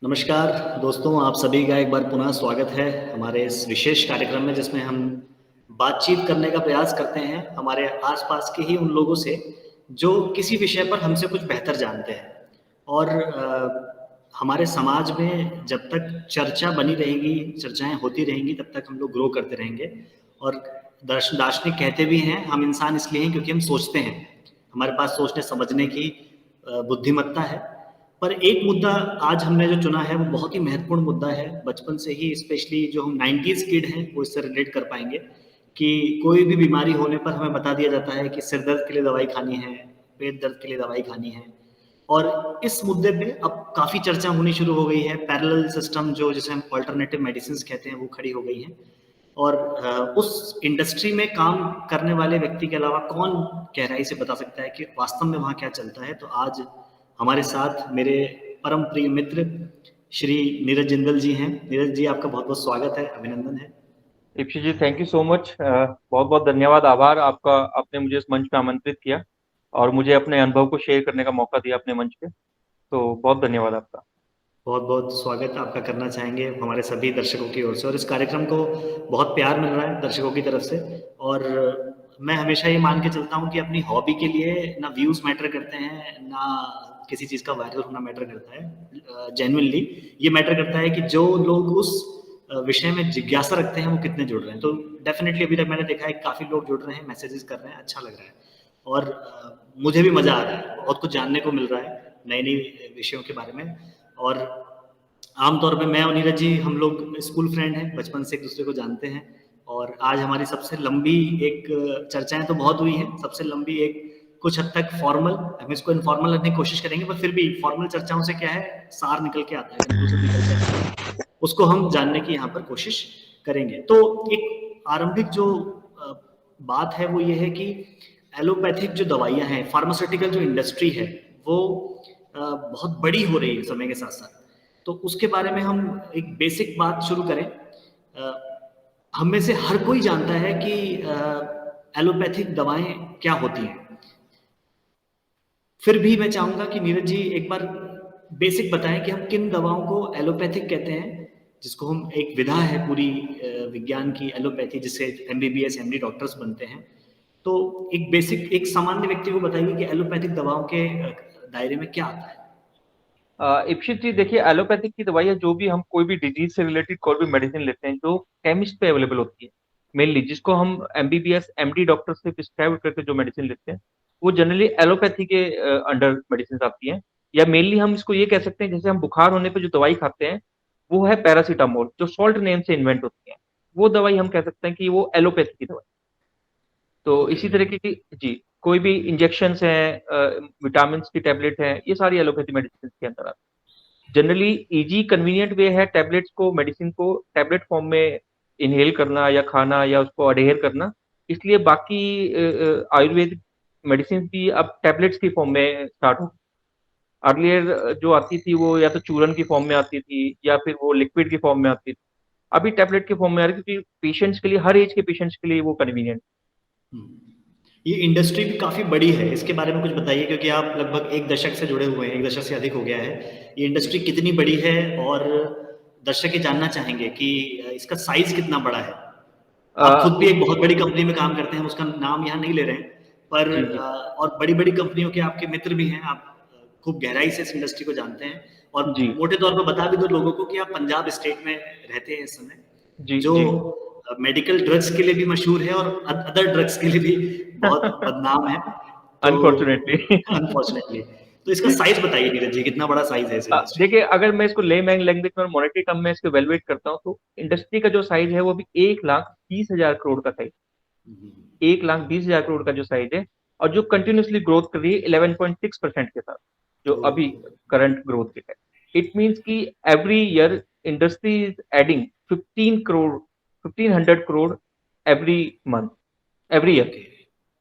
नमस्कार दोस्तों, आप सभी का एक बार पुनः स्वागत है हमारे इस विशेष कार्यक्रम में जिसमें हम बातचीत करने का प्रयास करते हैं हमारे आसपास के ही उन लोगों से जो किसी विषय पर हमसे कुछ बेहतर जानते हैं। और हमारे समाज में जब तक चर्चा बनी रहेगी, चर्चाएं होती रहेंगी, तब तक हम लोग ग्रो करते रहेंगे। और दार्शनिक कहते भी हैं हम इंसान इसलिए हैं क्योंकि हम सोचते हैं, हमारे पास सोचने समझने की बुद्धिमत्ता है। पर एक मुद्दा आज हमने जो चुना है वो बहुत ही महत्वपूर्ण मुद्दा है। बचपन से ही स्पेशली जो हम 90s किड हैं वो इससे रिलेट कर पाएंगे कि कोई भी बीमारी होने पर हमें बता दिया जाता है कि सिर दर्द के लिए दवाई खानी है, पेट दर्द के लिए दवाई खानी है। और इस मुद्दे पे अब काफ़ी चर्चा होनी शुरू हो गई है। पैरेलल सिस्टम जो जिसे हम अल्टरनेटिव मेडिसिन कहते हैं वो खड़ी हो गई हैं। और उस इंडस्ट्री में काम करने वाले व्यक्ति के अलावा कौन गहराई से बता सकता है कि वास्तव में वहाँ क्या चलता है। तो आज हमारे साथ मेरे परम प्रिय मित्र श्री नीरज जिंदल जी हैं। नीरज जी, आपका बहुत बहुत स्वागत है, अभिनंदन है। दीक्षित जी, थैंक यू सो मच। बहुत बहुत धन्यवाद, आभार आपका। आपने मुझे इस मंच पे आमंत्रित किया और मुझे अपने अनुभव को शेयर करने का मौका दिया अपने मंच पे, तो बहुत धन्यवाद आपका। बहुत बहुत स्वागत आपका करना चाहेंगे हमारे सभी दर्शकों की ओर से। और इस कार्यक्रम को बहुत प्यार मिल रहा है दर्शकों की तरफ से। और मैं हमेशा ये मान के चलता हूँ कि अपनी हॉबी के लिए ना व्यूज मैटर करते हैं, ना किसी चीज़ का वायरल होना मैटर करता है। जेन्युइनली ये मैटर करता है कि जो लोग उस विषय में जिज्ञासा रखते हैं वो कितने जुड़ रहे हैं। तो डेफिनेटली अभी तक मैंने देखा है काफ़ी लोग जुड़ रहे हैं, मैसेजेस कर रहे हैं, अच्छा लग रहा है। और मुझे भी मज़ा आ रहा है, बहुत कुछ जानने को मिल रहा है नई नई विषयों के बारे में। और आमतौर पे मैं और नीरज जी हम लोग स्कूल फ्रेंड हैं, बचपन से एक दूसरे को जानते हैं। और आज हमारी सबसे लंबी एक चर्चाएं तो बहुत हुई हैं, सबसे लंबी एक कुछ हद तक फॉर्मल, हम इसको इनफॉर्मल रखने की कोशिश करेंगे, पर फिर भी फॉर्मल चर्चाओं से क्या है, सार निकल के आता है, कंक्लूजन निकल के आता है, उसको हम जानने की यहाँ पर कोशिश करेंगे। तो एक आरंभिक जो अ, बात है वो ये है कि एलोपैथिक जो दवाइयाँ हैं, फार्मास्यूटिकल जो इंडस्ट्री है वो बहुत बड़ी हो रही है समय के साथ साथ। तो उसके बारे में हम एक बेसिक बात शुरू करें। हम में से हर कोई जानता है कि एलोपैथिक दवाएं क्या होती हैं। फिर भी मैं चाहूंगा कि नीरज जी एक बार बेसिक बताएं कि हम किन दवाओं को एलोपैथिक कहते हैं, जिसको हम एक विधा है पूरी विज्ञान की एलोपैथी, जिससे एमबीबीएस एमडी डॉक्टर्स बनते हैं। तो एक बेसिक एक सामान्य व्यक्ति को बताइए कि एलोपैथिक दवाओं के दायरे में क्या आता है। इप्सित जी, देखिए, एलोपैथिक की दवाइयाँ जो भी हम कोई भी डिजीज से रिलेटेड कोई भी मेडिसिन लेते हैं जो केमिस्ट पे अवेलेबल होती है, मेनली जिसको हम एमबीबीएस एमडी डॉक्टर से प्रिस्क्राइब करके जो मेडिसिन लेते हैं, वो जनरली एलोपैथी के अंडर मेडिसिन आती हैं। या मेनली हम इसको ये कह सकते हैं, जैसे हम बुखार होने पे जो दवाई खाते हैं वो है पैरासीटामोल, जो सॉल्ट नेम से इन्वेंट होती है। वो दवाई हम कह सकते हैं कि वो एलोपैथी की दवाई। तो ओके। इसी तरीके की, जी, कोई भी इंजेक्शन हैं, विटामिन की टेबलेट हैं, ये सारी एलोपैथी मेडिसिन के अंदर आती है। जनरली इजी कन्वीनियंट वे है टैबलेट्स को, मेडिसिन को टैबलेट फॉर्म में इनहेल करना या खाना या उसको अडेयर करना। इसलिए बाकी आयुर्वेदिक मेडिसिन भी अब टैबलेट्स की फॉर्म में स्टार्ट हो। अर्लियर जो आती थी वो या तो चूरन की फॉर्म में आती थी या फिर वो लिक्विड की फॉर्म में आती थी। अभी टैबलेट की फॉर्म में आ रही है, क्योंकि पेशेंट्स के लिए, हर एज के पेशेंट्स के लिए वो कन्वीनियंट। ये इंडस्ट्री भी काफ़ी बड़ी है, इसके बारे में कुछ बताइए, क्योंकि आप लगभग एक दशक से जुड़े हुए हैं, एक दशक से अधिक हो गया है। ये इंडस्ट्री कितनी बड़ी है और दर्शक ये जानना चाहेंगे कि इसका साइज कितना बड़ा है। आप खुद भी एक बहुत बड़ी कंपनी में काम करते हैं, उसका नाम यहाँ नहीं ले रहे हैं, पर जी जी और बड़ी-बड़ी कंपनियों के आपके मित्र भी हैं, आप खूब गहराई से इस इंडस्ट्री को जानते हैं। और जी मोटे तौर पर बता भी दो लोगों को कि आप पंजाब स्टेट में रहते हैं इस समय, जी जो जी। मेडिकल ड्रग्स के लिए भी मशहूर है और अदर ड्रग्स के लिए भी बहुत बदनाम है। तो अनफॉर्चुनेटली। अनफॉर्चुनेटली, तो इसका साइज बताइए नीरज जी, कितना बड़ा साइज है इस इंडस्ट्री देखिए, अगर मैं इसको लेमैन लैंग्वेज में, मॉनेटरी टर्म में इसको वैल्यूएट करता हूँ, तो इंडस्ट्री का जो साइज है वो भी 1,20,000 करोड़ का साइज। की। 1,20,000 करोड़ का जो साइज है, और जो कंटिन्यूसली ग्रोथ कर रही है 11.6% के साथ, जो तो अभी करंट ग्रोथ रेट है। इट मीन्स कि every year industry is adding 15 crore, 1,500 crore every month, every year. Okay,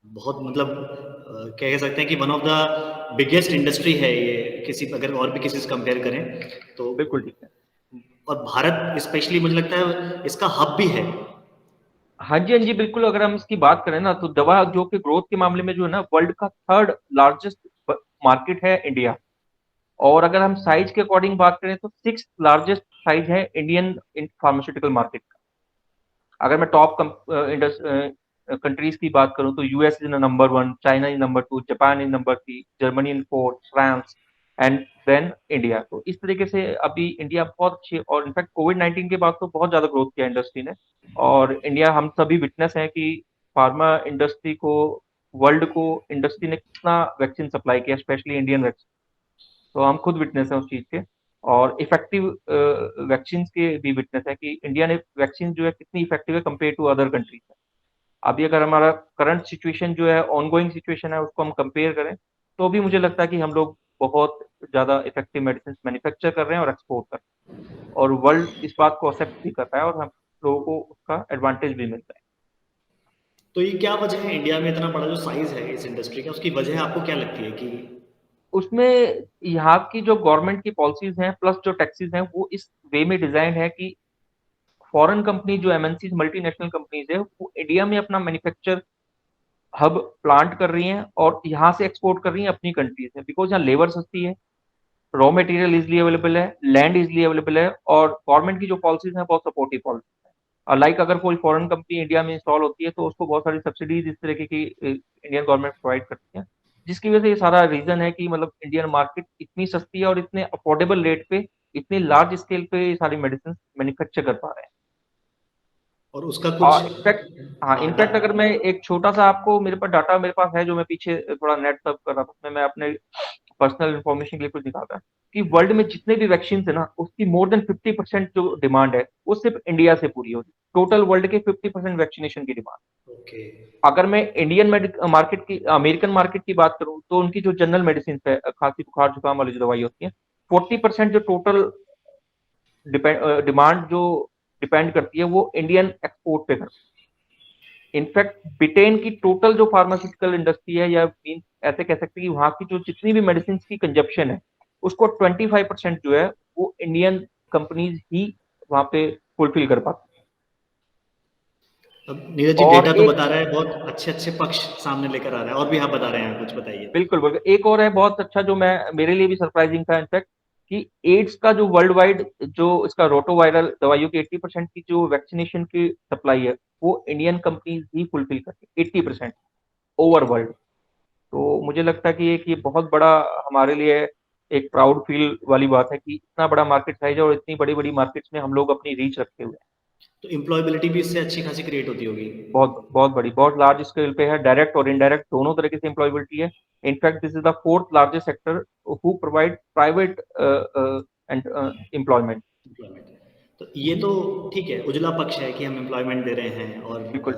बहुत मतलब कह सकते हैं कि one of the biggest industry है ये, किसी अगर और भी किसी से कंपेयर करें तो। बिल्कुल ठीक है। और भारत स्पेशली मुझे लगता है इसका हब भी है। हाँ जी, हाँ जी, बिल्कुल। अगर हम इसकी बात करें ना, तो दवा जो कि ग्रोथ के मामले में जो है ना, वर्ल्ड का थर्ड लार्जेस्ट मार्केट है इंडिया। और अगर हम साइज के अकॉर्डिंग बात करें तो 6th लार्जेस्ट साइज है इंडियन फार्मास्यूटिकल मार्केट का। अगर मैं टॉप कंट्रीज की बात करूं तो US is number 1, China is number 2, Japan is number 3, Germany in 4, France and then India. तो इस तरीके से अभी इंडिया बहुत अच्छी, और इनफैक्ट कोविड-19 के बाद तो बहुत ज्यादा ग्रोथ किया इंडस्ट्री ने। और इंडिया, हम सभी विटनेस हैं कि फार्मा इंडस्ट्री को, वर्ल्ड को इंडस्ट्री ने कितना वैक्सीन सप्लाई किया, स्पेशली इंडियन वैक्सीन। तो हम खुद विटनेस हैं उस चीज के, और इफेक्टिव वैक्सीन के भी विटनेस है कि इंडिया ने वैक्सीन जो है कितनी इफेक्टिव है कंपेयर टू अदर कंट्रीज। अभी अगर हमारा करंट सिचुएशन जो है, ऑनगोइंग सिचुएशन है, उसको हम कंपेयर करें तो भी मुझे लगता है कि हम लोग बहुत ज्यादा इफेक्टिव मेडिसिन मैन्युफैक्चर कर रहे हैं और एक्सपोर्ट कर रहे हैं, और वर्ल्ड इस बात को एक्सेप्ट भी कर रहा है, और हम लोगों को उसका एडवांटेज भी मिलता है। तो ये क्या वजह है इंडिया में इतना बड़ा जो साइज है इस इंडस्ट्री का, उसकी वजह आपको क्या लगती है कि? उसमें यहाँ की जो गवर्नमेंट की पॉलिसीज हैं प्लस जो टैक्सेस हैं वो इस वे में डिजाइन है कि फॉरेन कंपनी जो एमएनसी मल्टीनेशनल कंपनीज है वो इंडिया में अपना मैन्युफैक्चर हब प्लांट कर रही हैं और यहाँ से एक्सपोर्ट कर रही हैं अपनी कंट्रीज में, बिकॉज यहाँ लेबर सस्ती है, रॉ मटेरियल इजिली अवेलेबल है, लैंड इजिली अवेलेबल है, और गवर्नमेंट की जो पॉलिसीज हैं बहुत सपोर्टिव पॉलिसी है। लाइक अगर कोई फॉरेन कंपनी इंडिया में इंस्टॉल होती है तो उसको बहुत सारी सब्सिडीज इस तरीके की इंडियन गवर्नमेंट प्रोवाइड करती है, जिसकी वजह से ये सारा रीजन है कि मतलब इंडियन मार्केट इतनी सस्ती है और इतने अफोर्डेबल रेट पे, इतनी लार्ज स्केल पे ये सारी मेडिसिन मैन्युफैक्चर कर पा रहे हैं। और उसका कुछ? और इनफैक्ट, हाँ, हाँ इनफैक्ट अगर मैं एक छोटा सा आपको, मेरे पास डाटा मेरे पास है जो मैं पीछे थोड़ा नेट सर्फ कर रहा था, उसमें मैं अपने पर्सनल इन्फॉर्मेशन के लिए कुछ दिखाता है कि वर्ल्ड में जितने भी वैक्सीन है ना उसकी मोर देन 50% जो डिमांड है वो सिर्फ इंडिया से पूरी होती है, टोटल वर्ल्ड के 50% वैक्सीनेशन की डिमांड। ओके। अगर मैं इंडियन मार्केट की, अमेरिकन मार्केट की बात करूं तो उनकी जो जनरल मेडिसिन है, खांसी बुखार जुकाम वाली जो दवाई होती है, 40% जो टोटल डिमांड जो डिपेंड करती है वो इंडियन एक्सपोर्ट पे करती है। इनफैक्ट ब्रिटेन की टोटल जो फार्मास्यूटिकल इंडस्ट्री है, या मीन ऐसे कह सकते हैं कि वहां की जो जितनी भी मेडिसिन की कंजप्शन है उसको 25% जो है वो इंडियन कंपनीज ही वहां पे फुलफिल कर पाती अब नीरज जी है। और डेटा तो एक, बता रहा है, बहुत अच्छे अच्छे पक्ष सामने लेकर आ रहा है, और भी आप बता रहे हैं, कुछ बताइए। बिल्कुल बिल्कुल, एक और है बहुत अच्छा जो मैं, मेरे लिए भी सरप्राइजिंग था इनफैक्ट, कि एड्स का जो वर्ल्ड वाइड जो इसका रोटोवायरल दवाइयों की 80% की जो वैक्सीनेशन की सप्लाई है वो इंडियन कंपनीज ही फुलफिल करती है, 80% ओवर वर्ल्ड। तो मुझे लगता है कि एक ये बहुत बड़ा हमारे लिए एक प्राउड फील वाली बात है कि इतना बड़ा मार्केट साइज है और इतनी बड़ी बड़ी मार्केट्स में हम लोग अपनी रीच रखते हुए हैं। तो एम्प्लॉयबिलिटी भी इससे अच्छी खासी क्रिएट होती होगी। बहुत बहुत बड़ी, बहुत लार्ज स्केल पे है, डायरेक्ट और इनडायरेक्ट दोनों तरीके से एम्प्लॉयबिलिटी है। In fact this is the fourth largest sector who provide private and employment. Employment, तो ये तो ठीक है, उजला पक्ष है कि हम एम्प्लॉयमेंट दे रहे हैं, और बिल्कुल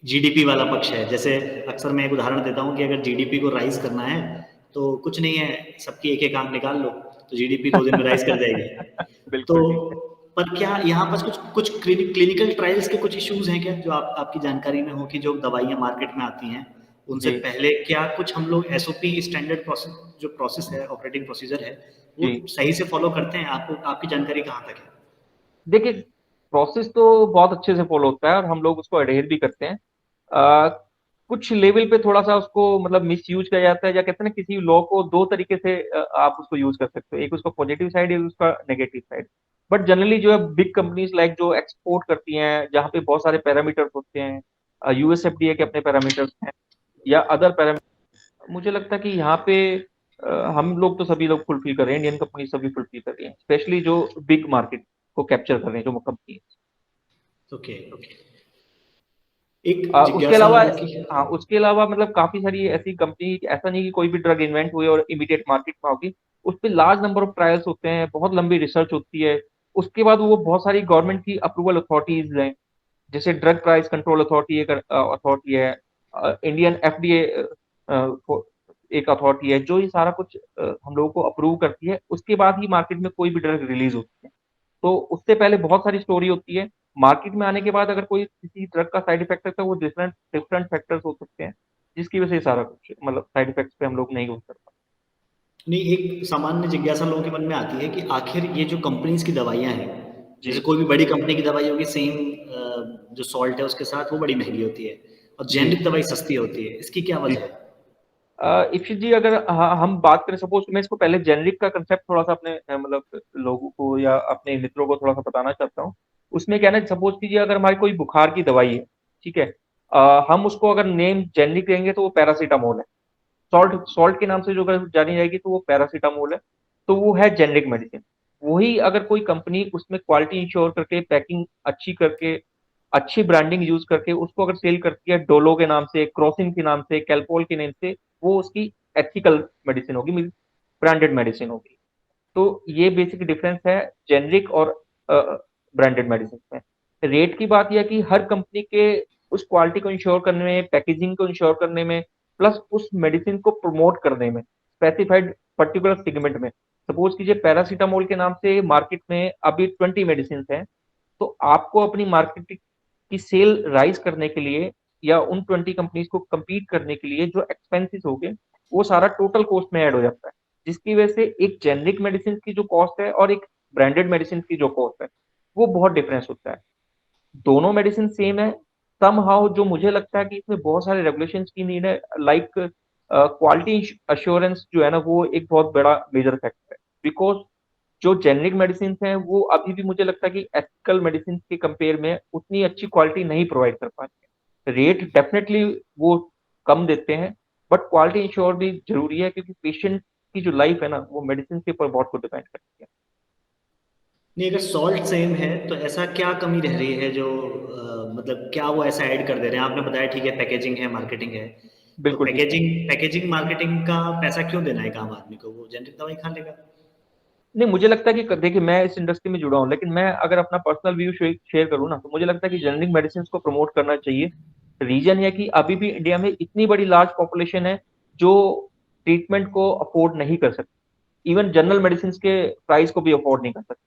जीडीपी वाला पक्ष है। जैसे अक्सर मैं एक उदाहरण देता हूँ कि अगर जीडीपी को राइज करना है तो कुछ नहीं है, सबकी एक एक आंख निकाल लो तो जीडीपी 2 दिन में राइज कर जाएगी। तो बिल्कुल ठीक है। पर क्या यहाँ पर कुछ कुछ क्लिनिकल ट्रायल्स के कुछ इश्यूज हैं क्या, जो आपकी जानकारी में हो, कि जो दवाइयाँ मार्केट में आती हैं उनसे जी पहले क्या कुछ हम लोग एसओपी, स्टैंडर्ड प्रोसेस, जो प्रोसेस है, ऑपरेटिंग प्रोसीजर है, वो जी, सही से फॉलो करते हैं? आपको, आपकी जानकारी कहाँ तक है? देखिए प्रोसेस तो बहुत अच्छे से फॉलो होता है और हम लोग उसको अडेयर भी करते हैं। कुछ लेवल पे थोड़ा सा उसको मतलब मिस यूज किया जाता है, या कहते हैं ना किसी लॉ को दो तरीके से आप उसको यूज कर सकते हो, एक उसका पॉजिटिव साइड, एक उसका नेगेटिव साइड। बट जनरली जो है बिग कंपनीज लाइक जो एक्सपोर्ट करती हैं जहाँ पे बहुत सारे पैरामीटर्स होते हैं, यूएसएफडीए के अपने पैरामीटर्स हैं या अदर पैरामीटर, मुझे लगता है कि यहाँ पे हम लोग तो सभी लोग फुलफिल कर रहे हैं, इंडियन कंपनी सभी फुलफिल कर रही हैं, स्पेशली जो बिग मार्केट को कैप्चर कर रहे हैं जो कंपनी। ओके। एक उसके जिज्ञासा अलावा, की। हाँ, उसके अलावा मतलब काफी सारी ऐसी कंपनी, ऐसा नहीं कि कोई भी ड्रग इन्वेंट हुई और इमीडिएट मार्केट में होगी, उस पर लार्ज नंबर ऑफ ट्रायल्स होते हैं, बहुत लंबी रिसर्च होती है, उसके बाद वो बहुत सारी गवर्नमेंट की अप्रूवल अथॉरिटीज हैं, जैसे ड्रग प्राइस कंट्रोल अथॉरिटी एक अथॉरिटी है, इंडियन एफडीए एक अथॉरिटी है जो ये सारा कुछ हम लोगों को अप्रूव करती है, उसके बाद ही मार्केट में कोई भी ड्रग रिलीज होती है। तो उससे पहले बहुत सारी स्टोरी होती है, मार्केट में आने के बाद अगर कोई किसी ड्रग का साइड इफेक्ट है तो वो डिफरेंट डिफरेंट फैक्टर्स हो सकते हैं, जिसकी वजह से सारा कुछ मतलब साइड इफेक्ट्स पे हम लोग नहीं हो सकता। नहीं, एक सामान्य जिज्ञासा लोगों के मन में आती है कि आखिर ये जो कंपनीज की दवाइयाँ हैं, जी जैसे कोई भी बड़ी कंपनी की दवाई होगी, सेम जो सॉल्ट है उसके साथ वो बड़ी महंगी होती है, और जी जेनरिक दवाई सस्ती होती है, इसकी क्या जी वजह है? इशित जी, अगर हम बात करें, सपोज मैं इसको पहले जेनरिक का कंसेप्ट थोड़ा सा अपने मतलब लोगों को या अपने मित्रों को थोड़ा सा बताना चाहता हूँ। उसमें क्या है ना, सपोज कीजिए अगर हमारी कोई बुखार की दवाई है, ठीक है, हम उसको अगर नेम जेनरिक देंगे तो वो पैरासीटामोल है। सॉल्ट सॉल्ट के नाम से जो अगर जानी जाएगी तो वो पैरासीटामोल है। तो वो है जेनरिक मेडिसिन। वही अगर कोई कंपनी उसमें क्वालिटी इंश्योर करके, पैकिंग अच्छी करके, अच्छी ब्रांडिंग यूज करके उसको अगर सेल करती है डोलो के नाम से, क्रॉसिन के नाम से, कैलपोल के नाम से, वो उसकी एथिकल मेडिसिन होगी, मीन ब्रांडेड मेडिसिन होगी। तो ये बेसिक डिफरेंस है जेनरिक और ब्रांडेड मेडिसिन में। रेट की बात यह है कि हर कंपनी के उस क्वालिटी को इंश्योर करने में, पैकेजिंग को इंश्योर करने में, प्लस उस मेडिसिन को प्रमोट करने में, स्पेसिफाइड पर्टिकुलर सेगमेंट में। सपोज कीजिए पैरासीटामोल के नाम से मार्केट में अभी 20 मेडिसिन हैं। तो आपको अपनी मार्केट की सेल राइज करने के लिए या उन 20 कंपनीज को compete करने के लिए जो एक्सपेंसेस हो गए, वो सारा टोटल कॉस्ट में ऐड हो जाता है। जिसकी वजह से एक जेनरिक मेडिसिन की जो कॉस्ट है और एक ब्रांडेड मेडिसिन की जो कॉस्ट है, वो बहुत डिफरेंस होता है। दोनों मेडिसिन सेम है। सम हाउ जो मुझे लगता है कि इसमें बहुत सारे रेगुलेशन की नीड है, लाइक क्वालिटी अश्योरेंस जो है ना, वो एक बहुत बड़ा मेजर फैक्टर है। बिकॉज जो जेनरिक मेडिसिन हैं वो अभी भी मुझे लगता है कि एथिकल मेडिसिन के कंपेयर में उतनी अच्छी क्वालिटी नहीं प्रोवाइड कर पाते। रेट डेफिनेटली वो कम देते हैं, बट क्वालिटी इंश्योर भी जरूरी है, क्योंकि पेशेंट की जो लाइफ है ना, वो मेडिसिन के ऊपर बहुत कुछ डिपेंड करती है। नहीं, अगर सॉल्ट सेम है तो ऐसा क्या कमी रह रही है जो मतलब क्या वो ऐसा ऐड कर दे रहे हैं? आपने बताया ठीक है पैकेजिंग है, मार्केटिंग है, तो बिल्कुल ठीक। पैकेजिंग मार्केटिंग का पैसा क्यों देना है एक आम आदमी को? वो जेनरिक दवाई खा लेगा। नहीं, मुझे लगता है कि देखिए, मैं इस इंडस्ट्री में जुड़ा हूँ, लेकिन मैं अगर अपना पर्सनल व्यू शेयर करूँ ना, तो मुझे लगता है कि जेनरिक मेडिसिन को प्रमोट करना चाहिए। रीजन है कि अभी भी इंडिया में इतनी बड़ी लार्ज पॉपुलेशन है जो ट्रीटमेंट को अफोर्ड नहीं कर सकती, इवन जनरल मेडिसिन के प्राइस को भी अफोर्ड नहीं कर सकती।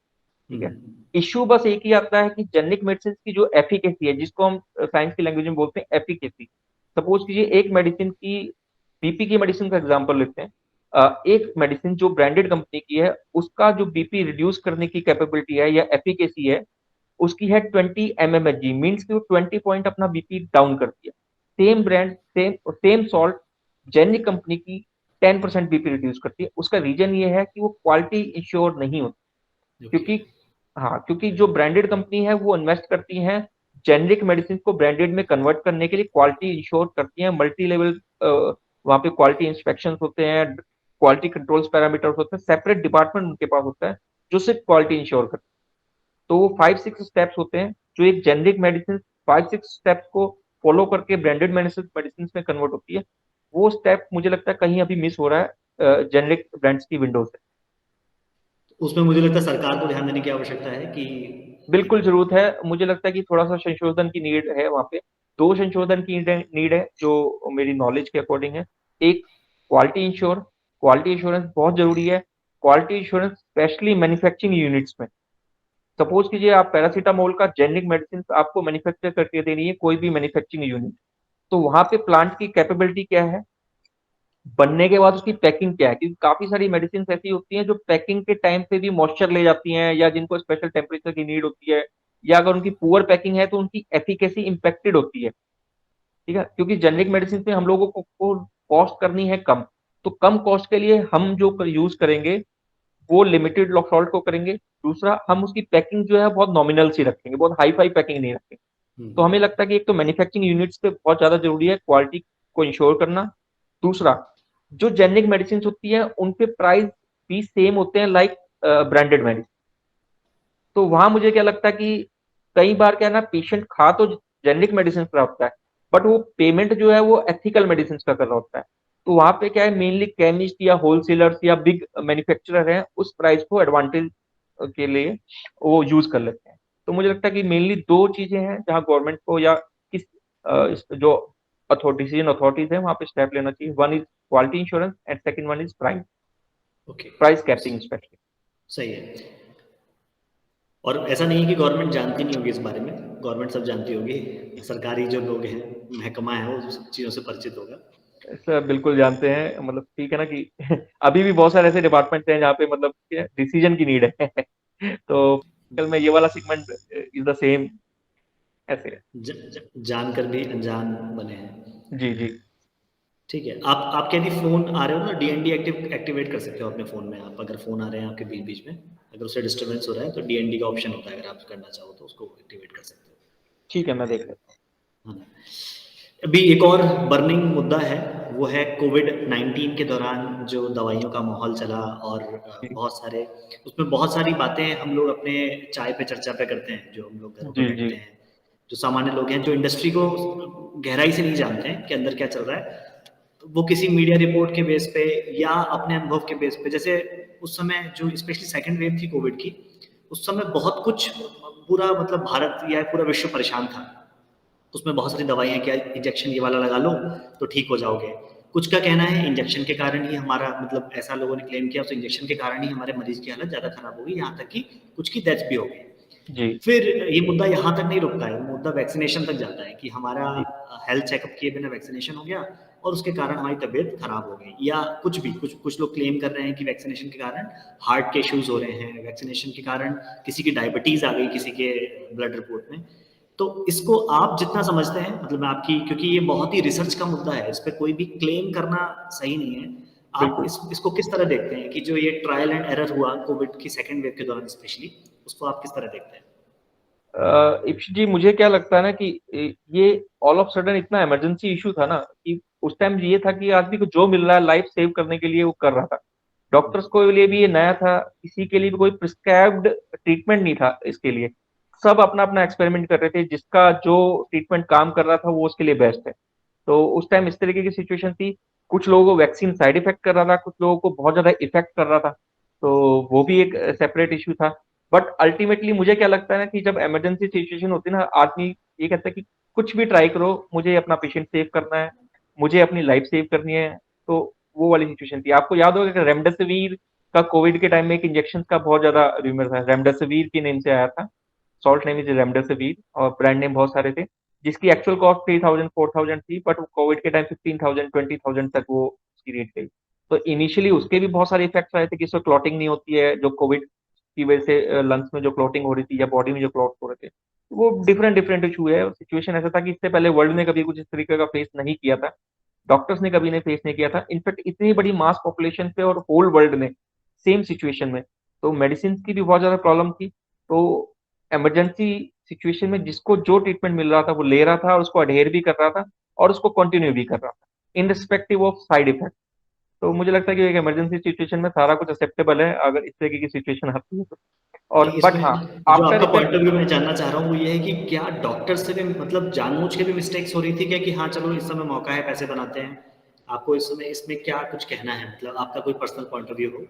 ठीक है। हम्म। इश्यू बस एक ही आता है कि जेनरिक मेडिसिन की जो एफिकेसी है, जिसको हम साइंस की लैंग्वेज में बोलते हैं एफिकेसी। सपोज कीजिए एक मेडिसिन की, बीपी की मेडिसिन का एग्जांपल लेते हैं। एक मेडिसिन जो ब्रांडेड कंपनी की है, उसका जो बीपी रिड्यूस करने की कैपेबिलिटी है या एफिकेसी है, उसकी है 20 mmHg, मीन्स कि वो 20 पॉइंट अपना बीपी डाउन करती है। Same brand, same same salt, generic company की 10% बीपी रिड्यूस करती है। उसका रीजन ये है कि वो क्वालिटी इंश्योर नहीं होती। ओके। क्योंकि, हाँ, क्योंकि जो ब्रांडेड कंपनी है वो इन्वेस्ट करती हैं जेनरिक मेडिसिन को ब्रांडेड में कन्वर्ट करने के लिए, क्वालिटी इंश्योर करती हैं, मल्टी लेवल वहाँ पे क्वालिटी इंस्पेक्शन होते हैं, क्वालिटी कंट्रोल्स पैरामीटर्स होते हैं, सेपरेट डिपार्टमेंट उनके पास होता है जो सिर्फ क्वालिटी इंश्योर करता है। तो वो 5-6 स्टेप्स होते हैं जो एक जेनरिक मेडिसिन 5-6 स्टेप्स को फॉलो करके ब्रांडेड मेडिसिन में कन्वर्ट होती है। वो स्टेप मुझे लगता है कहीं अभी मिस हो रहा है जेनरिक ब्रांड्स की विंडो से। उसमें मुझे लगता है सरकार को ध्यान देने की आवश्यकता है कि बिल्कुल जरूरत है। मुझे लगता है कि थोड़ा सा संशोधन की नीड है वहाँ पे। दो संशोधन की नीड है जो मेरी नॉलेज के अकॉर्डिंग है। एक, क्वालिटी इंश्योरेंस बहुत जरूरी है। Quality insurance specially manufacturing units में। सपोज कीजिए आप पैरासीटामोल का जेनरिक मेडिसिन आपको मैन्युफैक्चर करके देनी है कोई भी मैन्युफैक्चरिंग यूनिट, तो वहां पे प्लांट की कैपेबिलिटी क्या है, बनने के बाद उसकी पैकिंग क्या है, क्योंकि काफी सारी मेडिसिन ऐसी होती हैं जो पैकिंग के टाइम पे भी मॉइस्चर ले जाती हैं, या जिनको स्पेशल टेम्परेचर की नीड होती है, या अगर उनकी पुअर पैकिंग है तो उनकी एफिकेसी इंपेक्टेड होती है। ठीक है, क्योंकि जेनरिक मेडिसिन में हम लोगों को कॉस्ट करनी है कम। तो कम कॉस्ट के लिए हम जो यूज करेंगे वो लिमिटेड सॉल्ट को करेंगे। दूसरा, हम उसकी पैकिंग जो है बहुत नॉमिनल सी रखेंगे, बहुत हाई फाई पैकिंग नहीं रखेंगे। तो हमें लगता है कि एक तो मैन्युफैक्चरिंग यूनिट्स पे बहुत ज्यादा जरूरी है क्वालिटी को इंश्योर करना। दूसरा, जो जेनरिक मेडिसिन होती है उन पे प्राइस भी सेम होते हैं लाइक ब्रांडेड मेडिसिन। तो वहां मुझे क्या लगता है कि कई बार क्या है ना, पेशेंट खा तो जेनरिक मेडिसिन का होता है, बट वो पेमेंट जो है वो एथिकल मेडिसिन का कर रहा होता है। तो वहां पे क्या है, मेनली केमिस्ट या होलसेलर्स या बिग मैन्युफैक्चरर हैं, उस प्राइस को एडवांटेज के लिए वो यूज कर लेते हैं। तो मुझे लगता है कि मेनली दो चीजें हैं जहां गवर्नमेंट को या किस जो अथॉरिटीज है वहां पे स्टेप लेना चाहिए। One is quality insurance and second one is okay. Price capping specially. सही है। और ऐसा नहीं है कि गवर्नमेंट जानती नहीं होगी इस बारे में, गवर्नमेंट सब जानती होगी। सरकारी जो लोग हैं, महकमा है, वो सब चीज़ों से परिचित होगा। सर बिल्कुल जानते हैं, मतलब ठीक है ना कि अभी भी बहुत सारे ऐसे डिपार्टमेंट हैं जहाँ पे मतलब डिसीजन की नीड है। तो कल में ये वाला सेगमेंट इज द सेम, ऐसे है। जानकर भी अनजान बने हैं। जी जी। ठीक है, आप यदि फ़ोन आ रहे हो ना, डीएनडी एक्टिवेट कर सकते हो अपने फ़ोन में आप, अगर फ़ोन आ रहे हैं आपके बीच-बीच में, अगर उससे डिस्टर्बेंस हो रहा है तो डीएनडी का ऑप्शन होता है, अगर आप करना चाहो तो उसको एक्टिवेट कर सकते हो। ठीक है, मैं देख लेता हाँ। अभी एक और बर्निंग मुद्दा है, वो है कोविड-19 के दौरान जो दवाइयों का माहौल चला, और हूँ। बहुत सारे उसमें बहुत सारी बातें हम लोग अपने चाय पे चर्चा पे करते हैं, जो हम लोग घरों पे जी, जी। बैठते हैं। जो सामान्य लोग हैं, जो इंडस्ट्री को गहराई से नहीं जानते हैं कि अंदर क्या चल रहा है, तो वो किसी मीडिया रिपोर्ट के बेस पे या अपने अनुभव के बेस पे, जैसे उस समय जो स्पेशली सेकंड वेव थी कोविड की, उस समय बहुत कुछ पूरा मतलब भारत या पूरा विश्व परेशान था। उसमें बहुत सारी दवाइयाँ, क्या इंजेक्शन ये वाला लगा लो तो ठीक हो जाओगे। कुछ का कहना है इंजेक्शन के कारण ही हमारा मतलब, ऐसा लोगों ने क्लेम किया, उस इंजेक्शन के कारण ही हमारे मरीज की हालत ज़्यादा खराब हो गई, यहाँ तक कि कुछ की डेथ भी हो गई। जी, फिर ये मुद्दा यहाँ तक नहीं रुकता है, मुद्दा वैक्सीनेशन तक जाता है कि हमारा जी, हेल्थ चेकअप किए बिना वैक्सीनेशन हो गया और उसके कारण हमारी तबीयत खराब हो गई, या कुछ भी कुछ लोग क्लेम कर रहे हैं कि वैक्सीनेशन के कारण हार्ट के इश्यूज हो रहे हैं, वैक्सीनेशन के कारण किसी की डायबिटीज आ गई किसी के ब्लड रिपोर्ट में। तो इसको आप जितना समझते हैं, मतलब मैं आपकी, क्योंकि ये बहुत ही रिसर्च का मुद्दा है, इस पे कोई भी क्लेम करना सही नहीं है। आप बिल्कुल। इसको किस तरह देखते हैं कि जो ये ट्रायल एंड एरर हुआ कोविड की सेकेंड वेव के दौरान स्पेशली, उसको आप किस तरह देखते हैं? इप्स जी, मुझे क्या लगता है ना कि ये ऑल ऑफ सडन इतना इमरजेंसी इश्यू था ना कि उस टाइम ये था कि आदमी को जो मिल रहा है लाइफ सेव करने के लिए वो कर रहा था। डॉक्टर्स को लिए भी ये नया था, किसी के लिए भी कोई प्रिस्क्राइब्ड ट्रीटमेंट नहीं था इसके लिए। सब अपना-अपना एक्सपेरिमेंट कर रहे थे, जिसका जो ट्रीटमेंट काम कर रहा था वो उसके लिए बेस्ट है। तो उस टाइम इस तरीके की सिचुएशन थी, कुछ लोगों को वैक्सीन साइड इफेक्ट कर रहा था, कुछ लोगों को बहुत ज़्यादा इफेक्ट कर रहा था, तो वो भी एक सेपरेट इश्यू था। बट अल्टीमेटली मुझे क्या लगता है ना कि जब इमरजेंसी सिचुएशन होती है ना, आदमी ये कहता है कि कुछ भी ट्राई करो, मुझे अपना पेशेंट सेव करना है, मुझे अपनी लाइफ सेव करनी है, तो वो वाली सिचुएशन थी। आपको याद होगा कि रेमडेसिविर का कोविड के टाइम में एक इंजेक्शन का बहुत ज़्यादा रूमर था, रेमडेसिविर के नेम से आया था, सॉल्ट नेम इज रेमडेसिविर और ब्रांड नेम बहुत सारे थे, जिसकी एक्चुअल कॉस्ट 3000 4000 थी, बट कोविड के टाइम 15000 20000 तक वो उसकी रेट गई। तो इनिशियली उसके भी बहुत सारे इफेक्ट्स आए थे कि इसमें क्लॉटिंग नहीं होती है, जो कोविड की वजह से लंग्स में जो क्लॉटिंग हो रही थी या बॉडी में जो क्लॉट हो रहे थे, वो डिफरेंट डिफरेंट इशू है। सिचुएशन ऐसा था कि इससे पहले वर्ल्ड ने कभी कुछ इस तरीके का फेस नहीं किया था, डॉक्टर्स ने कभी नहीं फेस नहीं किया था, इनफैक्ट इतनी बड़ी मास पॉपुलेशन पे और होल वर्ल्ड ने सेम सिचुएशन में, तो मेडिसिन की भी बहुत ज्यादा प्रॉब्लम थी। तो इमरजेंसी सिचुएशन में जिसको जो ट्रीटमेंट मिल रहा था वो ले रहा था और उसको अडेयर भी कर रहा था और उसको कंटिन्यू भी कर रहा था in respective of side effect. तो मुझे लगता है कि एक इमरजेंसी सिचुएशन में सारा कुछ एक्सेप्टेबल है अगर इस तरीके की सिचुएशन आती है तो। और नहीं, बट इसमें हाँ, जो आफ्टर आपका इफेक्ट। पॉइंट ऑफ व्यू मैं जानना चाह रहा हूँ वो ये है कि क्या डॉक्टर से भी मतलब जानबूझ के भी मिस्टेक्स हो रही थी क्या, कि हाँ चलो इस समय मौका है पैसे बनाते हैं? आपको इस समय इसमें क्या कुछ कहना है, मतलब आपका कोई पर्सनल पॉइंट ऑफ व्यू हो?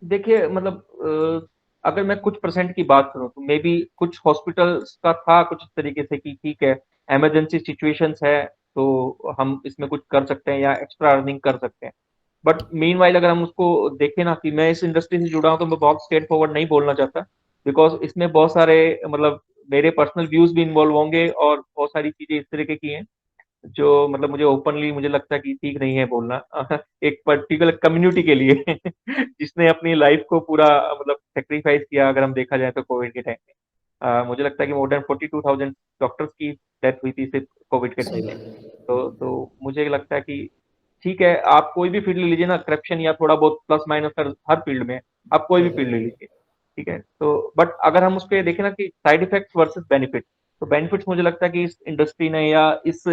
देखिए मतलब अगर मैं कुछ परसेंट की बात करूं तो मे बी कुछ हॉस्पिटल्स का था कुछ इस तरीके से कि ठीक है, इमरजेंसी सिचुएशंस है तो हम इसमें कुछ कर सकते हैं या एक्स्ट्रा अर्निंग कर सकते हैं। बट मीनवाइल अगर हम उसको देखें ना कि मैं इस इंडस्ट्री से जुड़ा हूं तो मैं बहुत स्ट्रेट फॉरवर्ड नहीं बोलना चाहता, बिकॉज इसमें बहुत सारे मतलब मेरे पर्सनल व्यूज भी इन्वॉल्व होंगे और बहुत सारी चीजें इस तरीके की हैं जो मतलब मुझे ओपनली मुझे लगता है कि ठीक नहीं है बोलना एक पर्टिकुलर कम्युनिटी के लिए जिसने अपनी लाइफ को पूरा मतलब सेक्रीफाइस किया अगर हम देखा जाए तो कोविड के टाइम में। मुझे लगता है कि मोर देन 42,000 डॉक्टर्स की डेथ हुई थी सिर्फ कोविड के टाइम सही में। बात है। तो मुझे लगता है कि ठीक है, आप कोई भी फील्ड ले लीजिए ना, करप्शन या थोड़ा बहुत प्लस माइनस हर फील्ड में है, आप कोई भी सही फील्ड बात ले है। लीजिए। ठीक है, तो बट अगर हम उस पर देखें ना कि साइड इफेक्ट्स वर्सेस बेनिफिट, तो बेनिफिट्स मुझे लगता है कि इस इंडस्ट्री ने या इस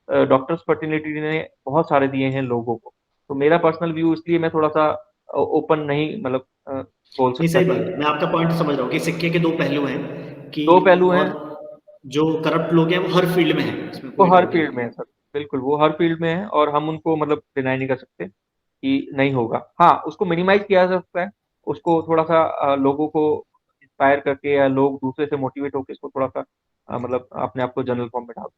डॉक्टर्स फर्टिलिटी ने बहुत सारे दिए हैं लोगों को। तो मेरा पर्सनल व्यू इसलिए मैं थोड़ा सा ओपन नहीं मतलब बोल नहीं, सकता सही बात कि है, मैं आपका पॉइंट समझ रहा हूँ कि सिक्के के दो पहलू हैं कि, दो पहलू हैं। और जो करप्ट लोग हैं वो हर फील्ड में हैं, इसमें वो कोई हर डाउट ही फील्ड नहीं में है। है सर, बिल्कुल वो हर फील्ड में है और हम उनको मतलब डिनाई नहीं कर सकते कि नहीं होगा। हाँ, उसको मिनिमाइज किया जा सकता है, उसको थोड़ा सा लोगों को इंस्पायर करके या लोग दूसरे से मोटिवेट होकर इसको थोड़ा सा मतलब अपने आप को जनरल फॉर्म में डाल,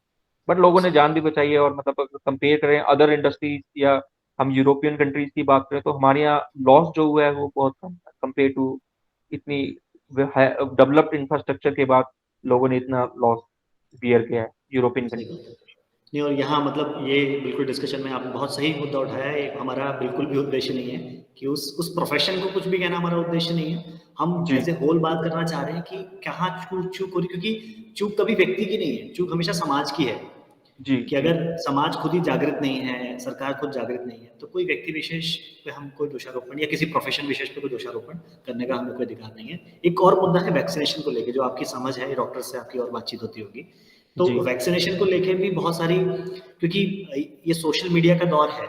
बट लोगों ने सही जान भी बात बचाई है। और मतलब अगर कंपेयर करें अदर इंडस्ट्रीज या हम यूरोपियन कंट्रीज की बात करें तो हमारे यहाँ लॉस जो हुआ है वो बहुत कम है कंपेयर टू इतनी डेवलप्ड इंफ्रास्ट्रक्चर के बाद लोगों ने इतना लॉस बियर किया है यूरोपियन सही कंट्री। बात है। नहीं, और यहाँ मतलब ये बिल्कुल डिस्कशन में आपने बहुत सही मुद्दा उठाया है, हमारा बिल्कुल भी उद्देश्य नहीं है कि उस प्रोफेशन को कुछ भी कहना, हमारा उद्देश्य नहीं है। हम जी, एज ए होल बात करना चाह रहे हैं कि कहाँ चूक चूक हो रही, क्योंकि चूक कभी व्यक्ति की नहीं है, चूक हमेशा समाज की है। जी, कि जी, अगर समाज खुद ही जागृत नहीं है, सरकार खुद जागृत नहीं है, तो कोई व्यक्ति विशेष पे हम कोई दोषारोपण या किसी प्रोफेशन विशेष पे कोई दोषारोपण करने का हमें कोई अधिकार नहीं है। एक और मुद्दा है वैक्सीनेशन को लेके, जो आपकी समझ है, डॉक्टर से आपकी और बातचीत होती होगी। तो जी। वैक्सीनेशन को लेके भी बहुत सारी, क्योंकि ये सोशल मीडिया का दौर है,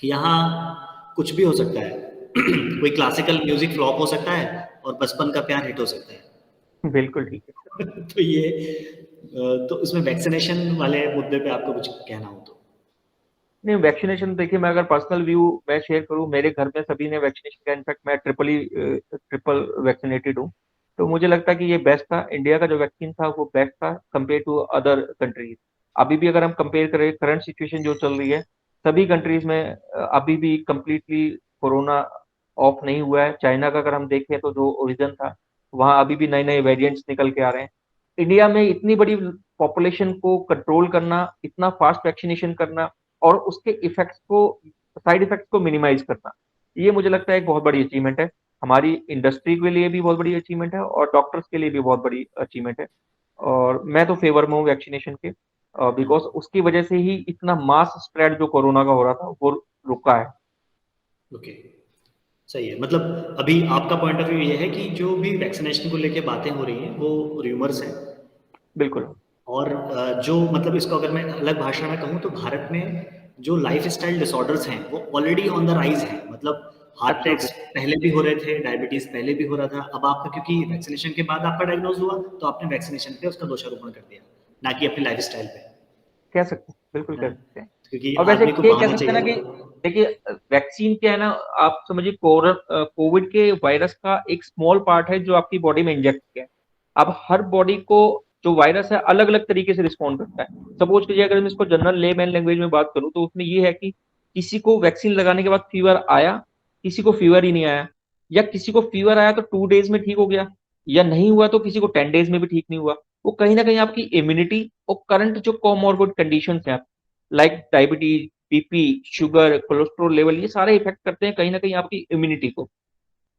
यहाँ कुछ भी हो सकता है। कोई क्लासिकल म्यूजिक फ्लॉप हो सकता है और बचपन का प्यार हिट हो सकता है। बिल्कुल ठीक है। तो ये तो इसमें वैक्सीनेशन वाले मुद्दे पे आपको कुछ कहना हो तो? नहीं, वैक्सीनेशन देखिए, मैं अगर पर्सनल व्यू मैं शेयर करूँ, मेरे घर में सभी ने वैक्सीनेशन किया, इनफैक्ट मैं ट्रिपल वैक्सीनेटेड हूँ। तो मुझे लगता है कि ये बेस्ट था, इंडिया का जो वैक्सीन था वो बेस्ट था कंपेयर टू अदर कंट्रीज। अभी भी अगर हम कंपेयर करें करंट सिचुएशन जो चल रही है, सभी कंट्रीज में अभी भी कंप्लीटली कोरोना ऑफ नहीं हुआ है। चाइना का अगर हम देखें तो जो ओरिजिन था, वहाँ अभी भी नए नए वेरिएंट्स निकल के आ रहे हैं। इंडिया में इतनी बड़ी पॉपुलेशन को कंट्रोल करना, इतना फास्ट वैक्सीनेशन करना और उसके इफेक्ट्स को, साइड इफेक्ट्स को मिनिमाइज करना, ये मुझे लगता है एक बहुत बड़ी अचीवमेंट है। हमारी इंडस्ट्री के लिए भी बहुत बड़ी अचीवमेंट है और डॉक्टर्स के लिए भी बहुत बड़ी अचीवमेंट है। और मैं तो फेवर में हूँ वैक्सीनेशन के, बिकॉज उसकी वजह से ही इतना मास स्प्रेड जो कोरोना का हो रहा था वो रुका है। ओके, सही है। मतलब अभी आपका पॉइंट ऑफ व्यू ये है कि जो भी वैक्सीनेशन को लेके बातें हो रही हैं, वो र्यूमर्स हैं। बिल्कुल। और जो मतलब इसको अगर मैं अलग भाषा में कहूँ तो भारत में जो लाइफस्टाइल डिसऑर्डर्स हैं वो ऑलरेडी ऑन द राइज हैं। मतलब हार्ट एब्सोल्युटली। अटैक्स पहले भी हो रहे थे, डायबिटीज पहले भी हो रहा था, अब आपका क्योंकि वैक्सीनेशन के बाद आपका डायग्नोज हुआ तो आपने वैक्सीनेशन पे उसका दोषारोपण कर दिया, ना कि अपनी लाइफस्टाइल पे, कह सकते हैं, बिल्कुल है कह ना? सकते हैं। क्योंकि और वैसे आदमी को ये कह बहाना सकते हैं चाहिए ना कि ना। देखिए, वैक्सीन क्या है ना, आप समझिए कोविड के वायरस का एक स्मॉल पार्ट है जो आपकी बॉडी में इंजेक्ट किया है। अब हर बॉडी को जो वायरस है अलग अलग तरीके से रिस्पॉन्ड करता है। सपोज कीजिए अगर मैं इसको जनरल लेमैन लैंग्वेज में बात करूं तो उसमें ये है कि किसी को वैक्सीन लगाने के बाद फीवर आया, किसी को फीवर ही नहीं आया, या किसी को फीवर आया तो 2 डेज में ठीक हो गया, या नहीं हुआ तो किसी को 10 डेज में भी ठीक नहीं हुआ। वो कहीं ना कहीं आपकी इम्यूनिटी और करंट जो कोमॉर्बिड कंडीशन है, like diabetes, BP, sugar, cholesterol level, ये सारे इफेक्ट करते हैं कहीं ना कहीं आपकी इम्यूनिटी को।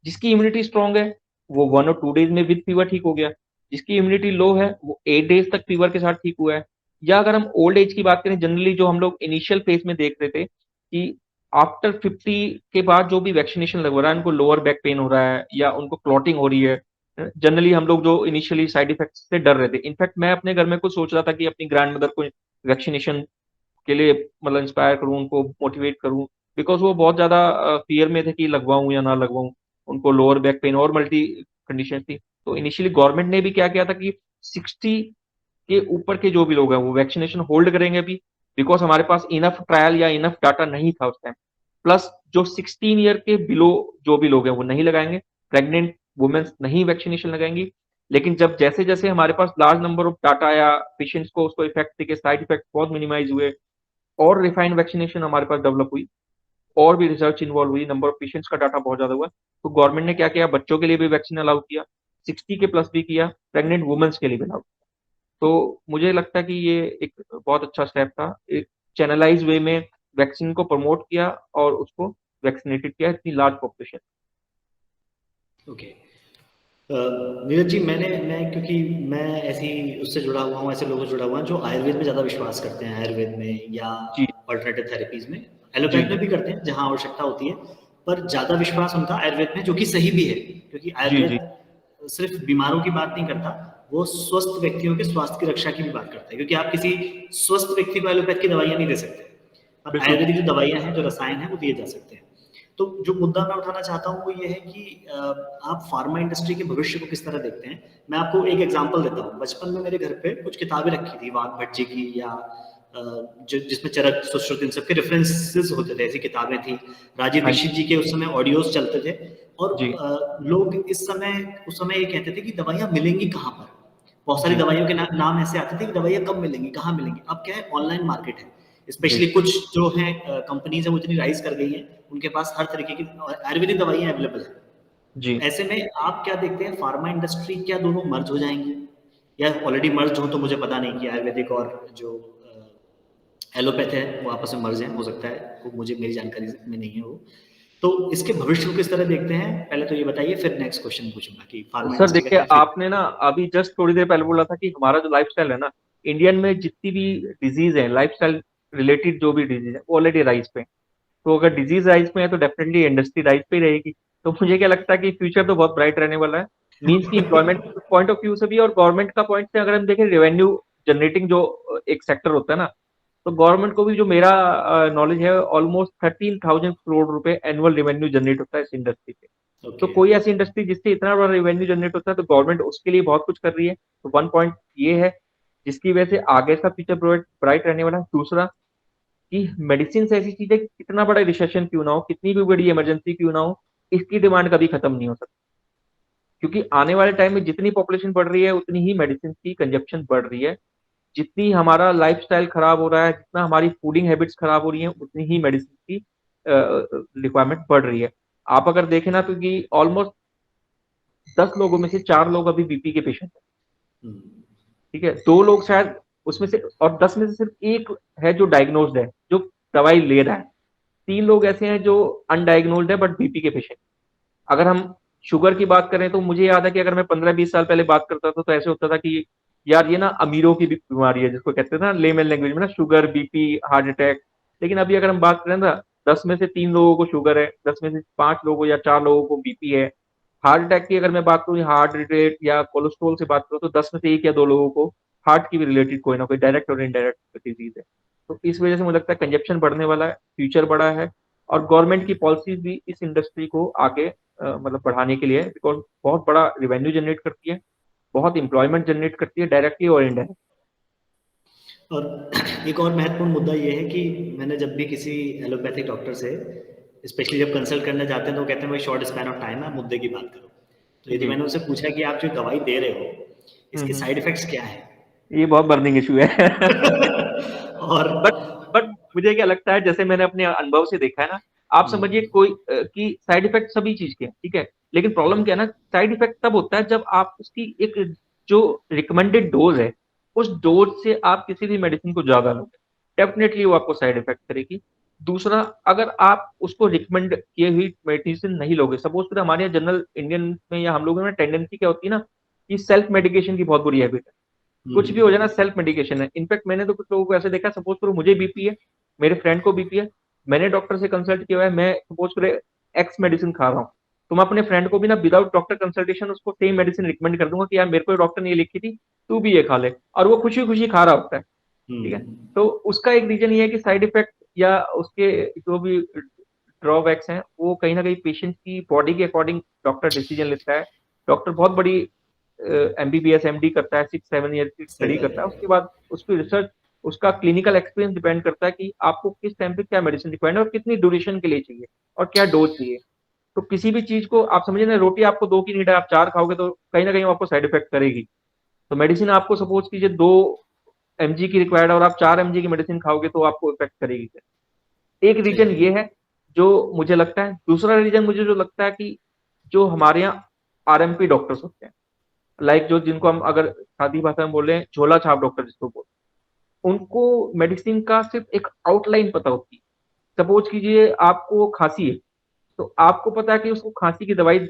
जिसकी इम्यूनिटी स्ट्रांग है वो 1 और 2 डेज में विद फीवर ठीक हो गया, जिसकी इम्यूनिटी लो है वो 8 डेज तक फीवर के साथ ठीक हुआ है। या अगर हम ओल्ड एज की बात करें, जनरली जो हम लोग इनिशियल फेज में देख रहे थे कि आफ्टर 50 के बाद जो भी वैक्सीनेशन लगवा रहा है उनको लोअर बैक पेन हो रहा है या उनको क्लॉटिंग हो रही है। जनरली हम लोग जो इनिशियली साइड इफेक्ट से डर रहे थे, इनफैक्ट मैं अपने घर में कुछ सोच रहा था कि अपनी ग्रैंड मदर को वैक्सीनेशन के लिए मतलब इंस्पायर करूँ, उनको मोटिवेट करूँ, बिकॉज वो बहुत ज्यादा फियर में थे कि लगवाऊं या ना लगवाऊं। उनको लोअर बैक पेन और मल्टी कंडीशन थी। तो इनिशियली गवर्नमेंट ने भी क्या किया था कि 60 के ऊपर के जो भी लोग हैं वो वैक्सीनेशन होल्ड करेंगे अभी, बिकॉज हमारे पास इनफ ट्रायल या इनफ डाटा नहीं था उस टाइम। प्लस जो 16 ईयर के बिलो जो भी लोग हैं वो नहीं लगाएंगे, प्रेग्नेंट वुमेन्स नहीं वैक्सीनेशन लगाएंगी। लेकिन जब जैसे जैसे हमारे पास लार्ज नंबर ऑफ डाटा आया, पेशेंट्स को उसको इफेक्ट दिखे, साइड इफेक्ट बहुत मिनिमाइज हुए और रिफाइंड वैक्सीनेशन हमारे पास डेवलप हुई, और भी रिसर्च इन्वॉल्व हुई, नंबर ऑफ पेशेंट्स का डाटा बहुत ज्यादा हुआ, तो गवर्नमेंट ने क्या किया, बच्चों के लिए भी वैक्सीन अलाउ किया, 60 के प्लस भी किया, प्रेग्नेंट वुमेन्स के लिए भी अलाउ। तो मुझे लगता है कि ये एक बहुत अच्छा स्टेप था, एक चैनलाइज वे में वैक्सीन को प्रमोट किया और उसको वैक्सीनेटेड किया इतनी large population. Okay. Neeraj ji, मैं क्योंकि मैं ऐसी उससे जुड़ा हुआ हूँ, ऐसे लोगों से जुड़ा हुआ हूँ जो आयुर्वेद में ज़्यादा विश्वास करते हैं, आयुर्वेद में या जी, अल्टरनेटिव थेरेपीज में। जी, एलोपैथ में जी, भी करते हैं जहाँ आवश्यकता होती है, पर ज़्यादा विश्वास उनका आयुर्वेद में, जो कि सही भी है, क्योंकि जी, जी, आयुर्वेद सिर्फ बीमारों की बात नहीं करता, वो स्वस्थ व्यक्तियों के स्वास्थ्य की रक्षा की भी बात करता है, क्योंकि आप किसी स्वस्थ व्यक्ति को एलोपैथ की दवाइयाँ नहीं दे सकते, पर बिल्कुल आयुर्वेदिक जो दवाइयाँ हैं, जो रसायन हैं, वो दिए जा सकते हैं। तो जो मुद्दा मैं उठाना चाहता हूँ वो ये है कि आप फार्मा इंडस्ट्री के भविष्य को किस तरह देखते हैं? मैं आपको एक एग्जांपल देता हूँ। बचपन में मेरे घर पे कुछ किताबें रखी थी, वाघ भट्ट जी की, या जिसमें चरक सुश्रुत इन सब के रेफरेंसेस होते थे, ऐसी किताबें थी। राजीव हाँ जी, दीक्षित जी के उस समय ऑडियोज चलते थे, और जी, लोग उस समय ये कहते थे कि दवाइयाँ मिलेंगी कहाँ पर। बहुत सारी जी, दवाइयों के नाम ऐसे आते थे कि दवाइयाँ कब मिलेंगी, कहाँ मिलेंगी। अब क्या है, ऑनलाइन मार्केट है, जी, स्पेशली कुछ जो है कंपनीज है वो इतनी राइज कर गई हैं, उनके पास हर तरीके की आयुर्वेदिक दवाइयाँ अवेलेबल है। जी। तो ऐसे में आप क्या देखते हैं, फार्मा इंडस्ट्री क्या दोनों मर्ज हो जाएंगी, या ऑलरेडी मर्ज हो, तो मुझे पता नहीं कि आयुर्वेदिक और जो एलोपैथ है वो आपस में मर्ज है, हो सकता है, वो मुझे मेरी जानकारी में नहीं है वो। तो इसके भविष्य को किस तरह देखते हैं, पहले तो ये बताइए, फिर नेक्स्ट क्वेश्चन पूछूंगा कि फार्मा सर इंडस्ट्री का देखिए, क्या आपने फ्यूचर। ना अभी जस्ट थोड़ी देर पहले बोला था कि हमारा जो लाइफस्टाइल है ना, इंडियन में जितनी भी डिजीज है, लाइफस्टाइल रिलेटेड जो भी डिजीज है, वो ऑलरेडी राइज पे है। तो अगर डिजीज राइज पे है तो डेफिनेटली इंडस्ट्री राइज पे ही रहेगी। तो मुझे क्या लगता है कि फ्यूचर तो बहुत ब्राइट रहने वाला है, मीन्स की एम्प्लॉयमेंट पॉइंट ऑफ व्यू से भी, और गवर्नमेंट का पॉइंट से अगर हम देखें, रेवेन्यू जनरेटिंग जो एक सेक्टर होता है ना, तो गवर्नमेंट को भी, जो मेरा नॉलेज है, ऑलमोस्ट 13,000 करोड़ रुपए एनुअल रेवेन्यू जनरेट होता है इस इंडस्ट्री से। तो ओके। कोई ऐसी इंडस्ट्री जिससे इतना बड़ा रेवेन्यू जनरेट होता है, तो गवर्नमेंट उसके लिए बहुत कुछ कर रही है। तो वन पॉइंट ये है जिसकी वजह से आगे का फ्यूचर ब्राइट रहने वाला है। दूसरा कि मेडिसिन ऐसी चीज है, कितना बड़ा रिसेशन क्यों ना हो, कितनी भी बड़ी इमरजेंसी क्यों ना हो, इसकी डिमांड कभी खत्म नहीं हो सकती, क्योंकि आने वाले टाइम में जितनी पॉपुलेशन बढ़ रही है उतनी ही मेडिसिन की कंजप्शन बढ़ रही है। जितनी हमारा लाइफस्टाइल खराब हो रहा है, जितना हमारी फूडिंग हैबिट्स खराब हो रही हैं, उतनी ही मेडिसिन की रिक्वायरमेंट बढ़ रही है। आप अगर देखें ना, तो कि ऑलमोस्ट 10 लोगों में से 4 लोग अभी बीपी के पेशेंट हैं। हम्म। ठीक है, 2 लोग शायद उसमें से, और 10 में से सिर्फ एक है जो डायग्नोज्ड है, जो दवाई ले रहा है। 3 लोग ऐसे हैं जो अनडायग्नोज्ड है बट बीपी के पेशेंट। अगर हम शुगर की बात करें, तो मुझे याद है कि अगर मैं 15-20 साल पहले बात करता था, तो ऐसे होता था कि यार ये ना अमीरों की बीमारी है, जिसको कहते हैं ना लेमन लैंग्वेज में ना, शुगर, बीपी, हार्ट अटैक। लेकिन अभी अगर हम बात करें ना, 10 में से 3 लोगों को शुगर है, 10 में से 5 लोगों या 4 लोगों को बीपी है। हार्ट अटैक की अगर मैं बात करूँ, हार्ट रिलेटेड या कोलेस्ट्रोल से बात करूँ, तो 10 में से 1 या 2 लोगों को हार्ट की भी रिलेटेड कोई ना कोई डायरेक्ट और इनडायरेक्ट डिजीज है। तो इस वजह से मुझे लगता है कंजप्शन बढ़ने वाला है, फ्यूचर बड़ा है। और गवर्नमेंट की पॉलिसीज भी इस इंडस्ट्री को आगे मतलब बढ़ाने के लिए, बिकॉज बहुत बड़ा रिवेन्यू जनरेट करती है, बहुत इंप्लॉयमेंट जनरेट करती है, डायरेक्टली और इनडायरेक्ट। और एक और महत्वपूर्ण मुद्दा ये है कि मैंने जब भी किसी एलोपैथिक डॉक्टर से स्पेशली जब कंसल्ट करने जाते हैं, तो वो कहते हैं भाई शॉर्ट स्पैन ऑफ टाइम है, मुद्दे की बात करो। तो यदि जी। मैंने उनसे पूछा कि आप जो दवाई दे रहे हो, इसके हम्म। साइड इफेक्ट्स क्या है? ये बहुत बर्निंग इशू है। और बट बट मुझे क्या लगता है, जैसे मैंने अपने अनुभव से देखा है ना, आप समझिए हम्म, कोई कि साइड इफेक्ट सभी चीज के हैं, ठीक है, लेकिन प्रॉब्लम क्या है ना, साइड इफेक्ट तब होता है जब आप उसकी एक जो रिकमेंडेड डोज है, उस डोज से आप किसी भी मेडिसिन को ज्यादा लोगे, डेफिनेटली वो आपको साइड इफेक्ट करेगी। दूसरा, अगर आप उसको रिकमेंड किए हुई मेडिसिन नहीं लोगे, सपोज करें हमारे यहाँ जनरल इंडियन में या हम लोगों में टेंडेंसी क्या होती है ना, कि सेल्फ मेडिकेशन की बहुत बुरी हैबिट है। कुछ भी हो जाए ना, हम्म, सेल्फ मेडिकेशन है। इनफैक्ट मैंने तो कुछ लोगों को ऐसे देखा, सपोज करो मुझे बीपी है, मेरे फ्रेंड को बीपी है, मैंने डॉक्टर से कंसल्ट किया हुआ है, मैं सपोज करो एक्स मेडिसिन खा रहा हूँ, तो मैं अपने फ्रेंड को भी ना विदाउट डॉक्टर कंसल्टेशन उसको सेम मेडिसिन रिकमेंड कर दूंगा कि यार मेरे को डॉक्टर ने ये लिखी थी, तू भी ये खा ले, और वो खुशी खुशी खा रहा होता है। ठीक है। हम्म, तो उसका एक रीजन ये है कि साइड इफेक्ट या उसके जो भी ड्रॉबैक्स हैं, वो कहीं ना कहीं पेशेंट की बॉडी के अकॉर्डिंग डॉक्टर डिसीजन लेता है। डॉक्टर बहुत बड़ी एमबीबीएस एमडी करता है, 6-7 ईयर की सही स्टडी बात करता है, है। उसके बाद उसकी रिसर्च, उसका क्लिनिकल एक्सपीरियंस डिपेंड करता है कि आपको किस टाइम पे क्या मेडिसिन रिक्वायर्ड है और कितनी ड्यूरेशन के लिए चाहिए और क्या डोज चाहिए। तो किसी भी चीज को आप समझिए ना, रोटी आपको 2 की नीड है, आप 4 खाओगे तो कहीं ना कहीं वो आपको साइड इफेक्ट करेगी। तो मेडिसिन आपको सपोज कीजिए 2 mg की रिक्वायर्ड है और आप 4 mg की मेडिसिन खाओगे तो आपको इफेक्ट करेगी। एक सही रीजन बात ये है। है जो मुझे लगता है। दूसरा रीजन मुझे जो लगता है कि जो हमारे यहाँ आरएमपी डॉक्टर्स होते हैं, लाइक जो जिनको हम अगर सादी भाषा में बोले झोला छाप डॉक्टर जिसको बोलते हैं, उनको मेडिसिन का सिर्फ एक आउटलाइन पता होती है। सपोज कीजिए आपको खांसी है, तो आपको पता है कि उसको खांसी की दवाई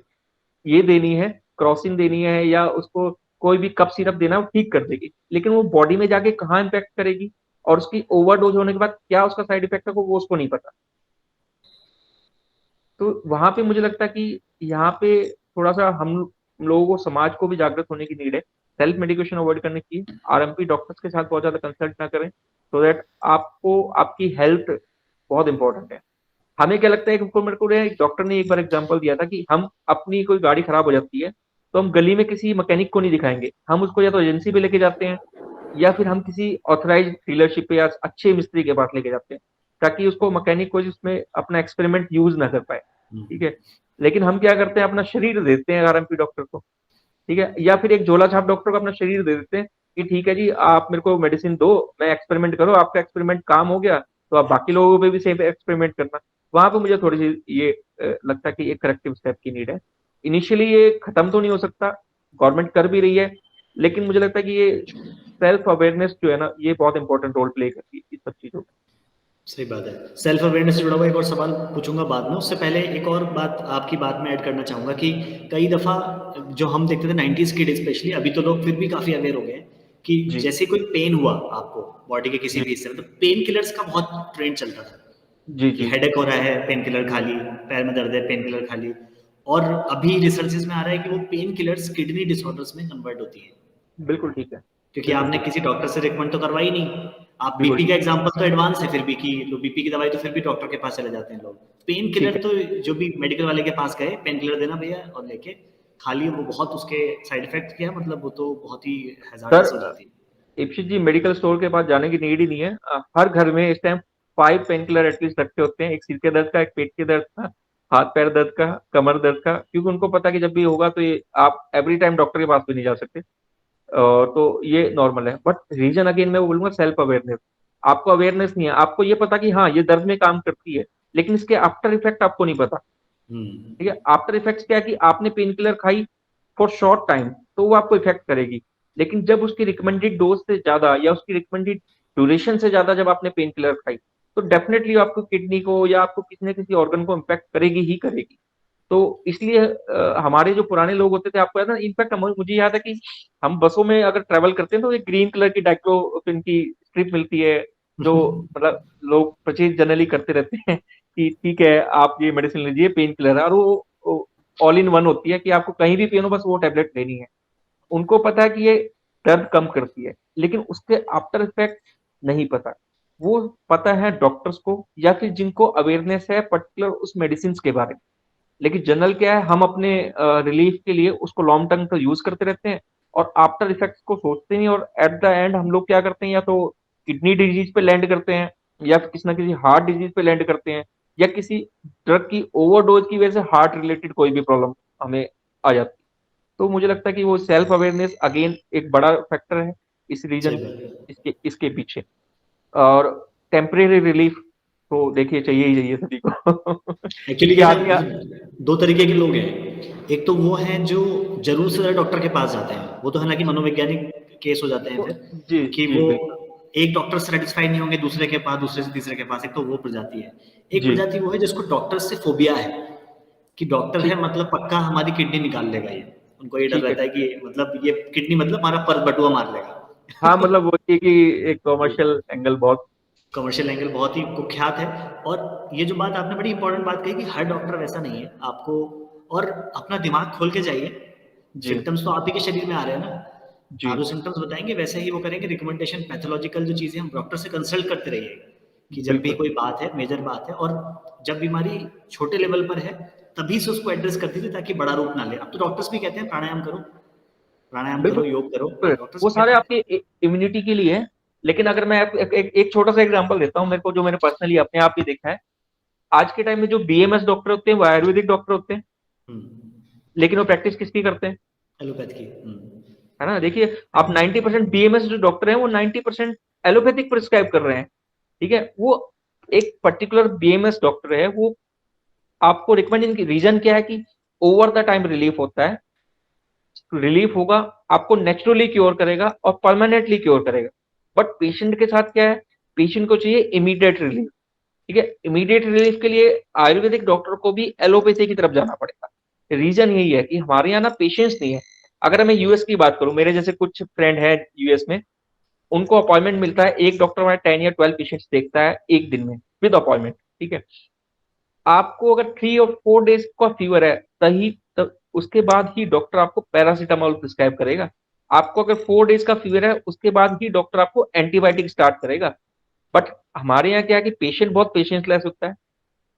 ये देनी है, क्रॉसिन देनी है, या उसको कोई भी कफ सिरप देना है, वो ठीक कर देगी। लेकिन वो बॉडी में जाके कहाँ इम्पैक्ट करेगी और उसकी ओवरडोज होने के बाद क्या उसका साइड इफेक्ट है, वो उसको नहीं पता। तो वहां पे मुझे लगता है कि यहाँ पे थोड़ा सा हम लोगों को, समाज को भी जागृत होने की नीड है। सेल्फ मेडिकेशन अवॉइड करने की, आरएमपी डॉक्टर्स के साथ बहुत ज्यादा कंसल्ट ना करें, सो दैट आपको आपकी हेल्थ बहुत इंपॉर्टेंट है। हमें क्या लगता है कि मेरे को एक डॉक्टर ने एक बार एग्जांपल दिया था कि हम अपनी कोई गाड़ी खराब हो जाती है, तो हम गली में किसी मैकेनिक को नहीं दिखाएंगे, हम उसको या तो एजेंसी पे लेके जाते हैं, या फिर हम किसी ऑथराइज डीलरशिप पे या अच्छे मिस्त्री के पास लेके जाते हैं, ताकि उसको मैकेनिक को जिसमें अपना एक्सपेरिमेंट यूज ना कर पाए। ठीक है। लेकिन हम क्या करते हैं, अपना शरीर देते हैं आरएमपी डॉक्टर को। ठीक है, या फिर एक झोला छाप डॉक्टर को अपना शरीर दे देते हैं कि ठीक है जी, आप मेरे को मेडिसिन दो, मैं एक्सपेरिमेंट करो, आपका एक्सपेरिमेंट काम हो गया तो आप बाकी लोगों पे भी सेम एक्सपेरिमेंट करना। वहां पे मुझे थोड़ी सी ये लगता है कि एक करेक्टिव स्टेप की नीड है। इनिशियली ये खत्म तो नहीं हो सकता, गवर्नमेंट कर भी रही है, लेकिन मुझे लगता है कि ये सेल्फ अवेयरनेस जो है ना, ये बहुत इंपॉर्टेंट रोल प्ले करती है इस सब चीजों में। सही बात है। सेल्फ अवेयरनेस से जुड़ा हुआ एक और सवाल पूछूंगा बाद में, उससे पहले एक और बात आपकी बात में ऐड करना चाहूंगा कि कई दफ़ा जो हम देखते थे 90s किड स्पेशली, अभी तो लोग फिर भी काफ़ी अवेयर हो गए हैं कि जी जैसे कोई पेन हुआ आपको बॉडी के किसी जी भी हिस्से में, तो पेन किलर्स का बहुत ट्रेंड चलता था जी कि जी हेडेक हो रहा है पेन किलर खा ली, पैर में दर्द है पेन किलर खा ली। और अभी रिसर्चेस में आ रहा है कि वो पेन किलर्स किडनी डिसऑर्डर्स में कन्वर्ट होती है, बिल्कुल ठीक है, क्योंकि बिल्कुल आपने ठीक, किसी डॉक्टर से रिकमेंड तो करवाई नहीं। आप बिल्कुल बीपी का ठीक, एग्जांपल तो एडवांस है फिर भी, कि लो बीपी की दवाई, तो फिर भी डॉक्टर के पास चले जाते हैं लोग। पेन ठीक किलर है। तो जो भी मेडिकल वाले के पास गए, पेन किलर देना भैया, और लेके खा लिए, वो बहुत उसके साइड इफेक्ट किया, मतलब वो तो बहुत ही सर हैजार्डस हो जाती है। इप्सित जी, मेडिकल स्टोर के पास जाने की नीड ही नहीं है। हर घर में इस टाइम 5 पेन किलर एटलीस्ट रखे होते हैं, एक सिर के दर्द का, एक पेट के दर्द का, हाथ पैर दर्द का, कमर दर्द का, क्योंकि उनको पता है कि जब भी होगा तो ये आप एवरी टाइम डॉक्टर के पास भी नहीं जा सकते। तो ये नॉर्मल है, बट रीजन अगेन मैं बोलूंगा सेल्फ अवेयरनेस। आपको अवेयरनेस नहीं है, आपको ये पता कि हाँ ये दर्द में काम करती है, लेकिन इसके आफ्टर इफेक्ट आपको नहीं पता। हम्म। ठीक है, आफ्टर इफेक्ट्स क्या है कि आपने पेन किलर खाई फॉर शॉर्ट टाइम तो वो आपको इफेक्ट करेगी, लेकिन जब उसकी रिकमेंडेड डोज से ज्यादा या उसकी रिकमेंडेड ड्यूरेशन से ज्यादा जब आपने पेन किलर खाई, तो डेफिनेटली आपको किडनी को या आपको किसी न किसी ऑर्गन को इम्पैक्ट करेगी ही करेगी। तो इसलिए हमारे जो पुराने लोग होते थे, आपको याद है, इनफैक्ट मुझे याद है कि हम बसों में अगर ट्रेवल करते हैं तो एक ग्रीन कलर की डाइक्लोफिन की स्ट्रिप मिलती है, जो मतलब लोग परचेज जनरली करते रहते हैं कि ठीक है आप ये मेडिसिन लीजिए पेन किलर है, और वो ऑल इन वन होती है कि आपको कहीं भी पेन हो बस वो टेबलेट लेनी है। उनको पता है कि ये दर्द कम करती है, लेकिन उसके आफ्टर इफेक्ट नहीं पता। वो पता है डॉक्टर्स को या फिर जिनको अवेयरनेस है पर्टिकुलर उस मेडिसिन के बारे में। लेकिन जनरल क्या है, हम अपने रिलीफ के लिए उसको लॉन्ग टर्म तो यूज करते रहते हैं और आफ्टर इफेक्ट्स को सोचते नहीं, और एट द एंड हम लोग क्या करते हैं, या तो किडनी डिजीज पे लैंड करते हैं, या फिर किसी ना किसी हार्ट डिजीज पे लैंड करते हैं, या किसी ड्रग की ओवरडोज की वजह से हार्ट रिलेटेड कोई भी प्रॉब्लम हमें आ जाती है। तो मुझे लगता है कि वो सेल्फ अवेयरनेस अगेन एक बड़ा फैक्टर है इस सही रीजन, बात है। इसके इसके पीछे। और टेम्परेरी रिलीफ तो देखिए चाहिए ही चाहिए सभी को एक्चुअली क्योंकि क्या आदमी। है, दो तरीके के लोग हैं। एक तो वो हैं जो जरूर से ज़्यादा डॉक्टर के पास जाते हैं, वो तो हालांकि मनोवैज्ञानिक केस हो जाते हैं फिर, जी कि जी वो बिल्कुल। एक डॉक्टर से सेटिस्फाई नहीं होंगे, दूसरे के पास, दूसरे से तीसरे के पास। एक तो वो प्रजाति है। एक जी प्रजाति वो है जिसको डॉक्टर से फोबिया है, कि डॉक्टर है ठीक मतलब पक्का हमारी किडनी निकाल लेगा ये। उनको ये डर ठीक है रहता है ठीक है। कि मतलब ये किडनी मतलब हमारा पर बटुआ मार हाँ लेगा। मतलब वो ये कि एक कमर्शियल एंगल बहुत। कमर्शियल एंगल बहुत ही कुख्यात है। और ये जो बात आपने बड़ी इंपॉर्टेंट बात कही कि हर डॉक्टर वैसा नहीं है आपको, और अपना दिमाग खोल के जाइए। जी सिम्टम्स तो आप ही के शरीर में आ रहे हैं ना, जी आप जो सिम्टम्स बताएंगे वैसे ही वो करेंगे। रिकमेंडेशन पैथोलॉजिकल जो चीज़ें, हम डॉक्टर से कंसल्ट करते रहिए कि जब भी बिल्कुल कोई बात है, मेजर बात है, और जब बीमारी छोटे लेवल पर है तभी से उसको एड्रेस कर दीजिए, ताकि बड़ा रूप ना ले। अब तो डॉक्टर्स भी कहते हैं प्राणायाम करो, प्राणायाम करो, बिल्कुल योग करो, बिल्कुल। डॉक्टर्स वो भी सारे कहते हैं। आपके इम्यूनिटी के लिए है। लेकिन अगर मैं एक छोटा सा एग्जांपल देता हूँ, मेरे को जो मैंने पर्सनली अपने आप ही देखा है। आज के टाइम में जो बीएमएस डॉक्टर होते हैं वो आयुर्वेदिक डॉक्टर होते हैं, हम्म। लेकिन वो प्रैक्टिस किसकी करते हैं? एलोपैथ की। है ना, देखिए आप 90% बीएमएस जो डॉक्टर हैं वो 90% एलोपैथिक प्रिस्क्राइब कर रहे हैं। ठीक है, वो एक पर्टिकुलर बीएमएस डॉक्टर है, वो आपको रिकमेंडेशन की रीजन क्या है कि ओवर द टाइम रिलीफ होता है, रिलीफ होगा, आपको नेचुरली क्योर करेगा और परमानेंटली क्योर करेगा। बट पेशेंट के साथ क्या है, पेशेंट को चाहिए इमीडिएट रिलीफ। ठीक है, इमीडिएट रिलीफ के लिए आयुर्वेदिक डॉक्टर को भी एलोपैथी की तरफ जाना पड़ेगा। रीजन यही है कि हमारे यहाँ ना पेशेंस नहीं है। अगर मैं यूएस की बात करूं, मेरे जैसे कुछ फ्रेंड है यूएस में, उनको अपॉइंटमेंट मिलता है, एक डॉक्टर हमारे 10 या 12 पेशेंट्स देखता है एक दिन में विद अपॉइंटमेंट। ठीक है, आपको अगर 3 और 4 डेज का फीवर है तही तब उसके बाद ही डॉक्टर आपको पैरासीटामोल प्रिस्क्राइब करेगा। आपको अगर 4 डेज का फीवर है उसके बाद ही डॉक्टर आपको एंटीबायोटिक स्टार्ट करेगा। बट हमारे यहाँ क्या है कि पेशेंट बहुत पेशेंसलेस होता है।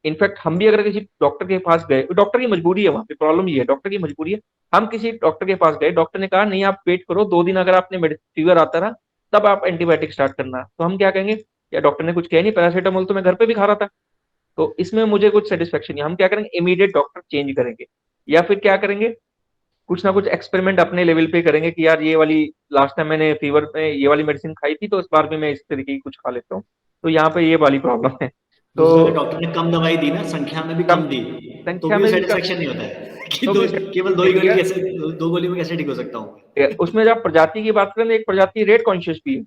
इनफैक्ट हम भी अगर किसी डॉक्टर के पास गए, डॉक्टर की मजबूरी है, वहां पे प्रॉब्लम ये है, डॉक्टर की मजबूरी है। हम किसी डॉक्टर के पास गए, डॉक्टर ने कहा नहीं आप वेट करो 2 दिन, अगर आपने फीवर आता रहा तब आप एंटीबायोटिक स्टार्ट करना, तो हम क्या कहेंगे, या डॉक्टर ने कुछ कहा नहीं, पैरासीटामोल तो मैं घर पे भी खा रहा था। तो इसमें मुझे कुछ सेटिस्फेक्शन नहीं। हम क्या करेंगे, इमीडिएट डॉक्टर चेंज करेंगे, या फिर क्या करेंगे, कुछ ना कुछ एक्सपेरिमेंट अपने लेवल पे करेंगे कि यार ये वाली लास्ट टाइम मैंने फीवर में ये वाली मेडिसिन खाई थी तो इस बार भी मैं इस तरीके की कुछ खा लेता हूँ। तो यहाँ पे ये वाली प्रॉब्लम है। तो दूसरा, अगर डॉक्टर ने कम दवाई दी ना, संख्या में भी कम कम दी, तो संख्या भी में भी कम, सेटिस्फेक्शन नहीं होता है कि तो दो, भी केवल दो ही गोली दिया। कैसे, दो गोली में कैसे ठीक हो सकता हूँ उसमें जब प्रजाति की बात करें तो एक प्रजाति रेट कॉन्शियस भी है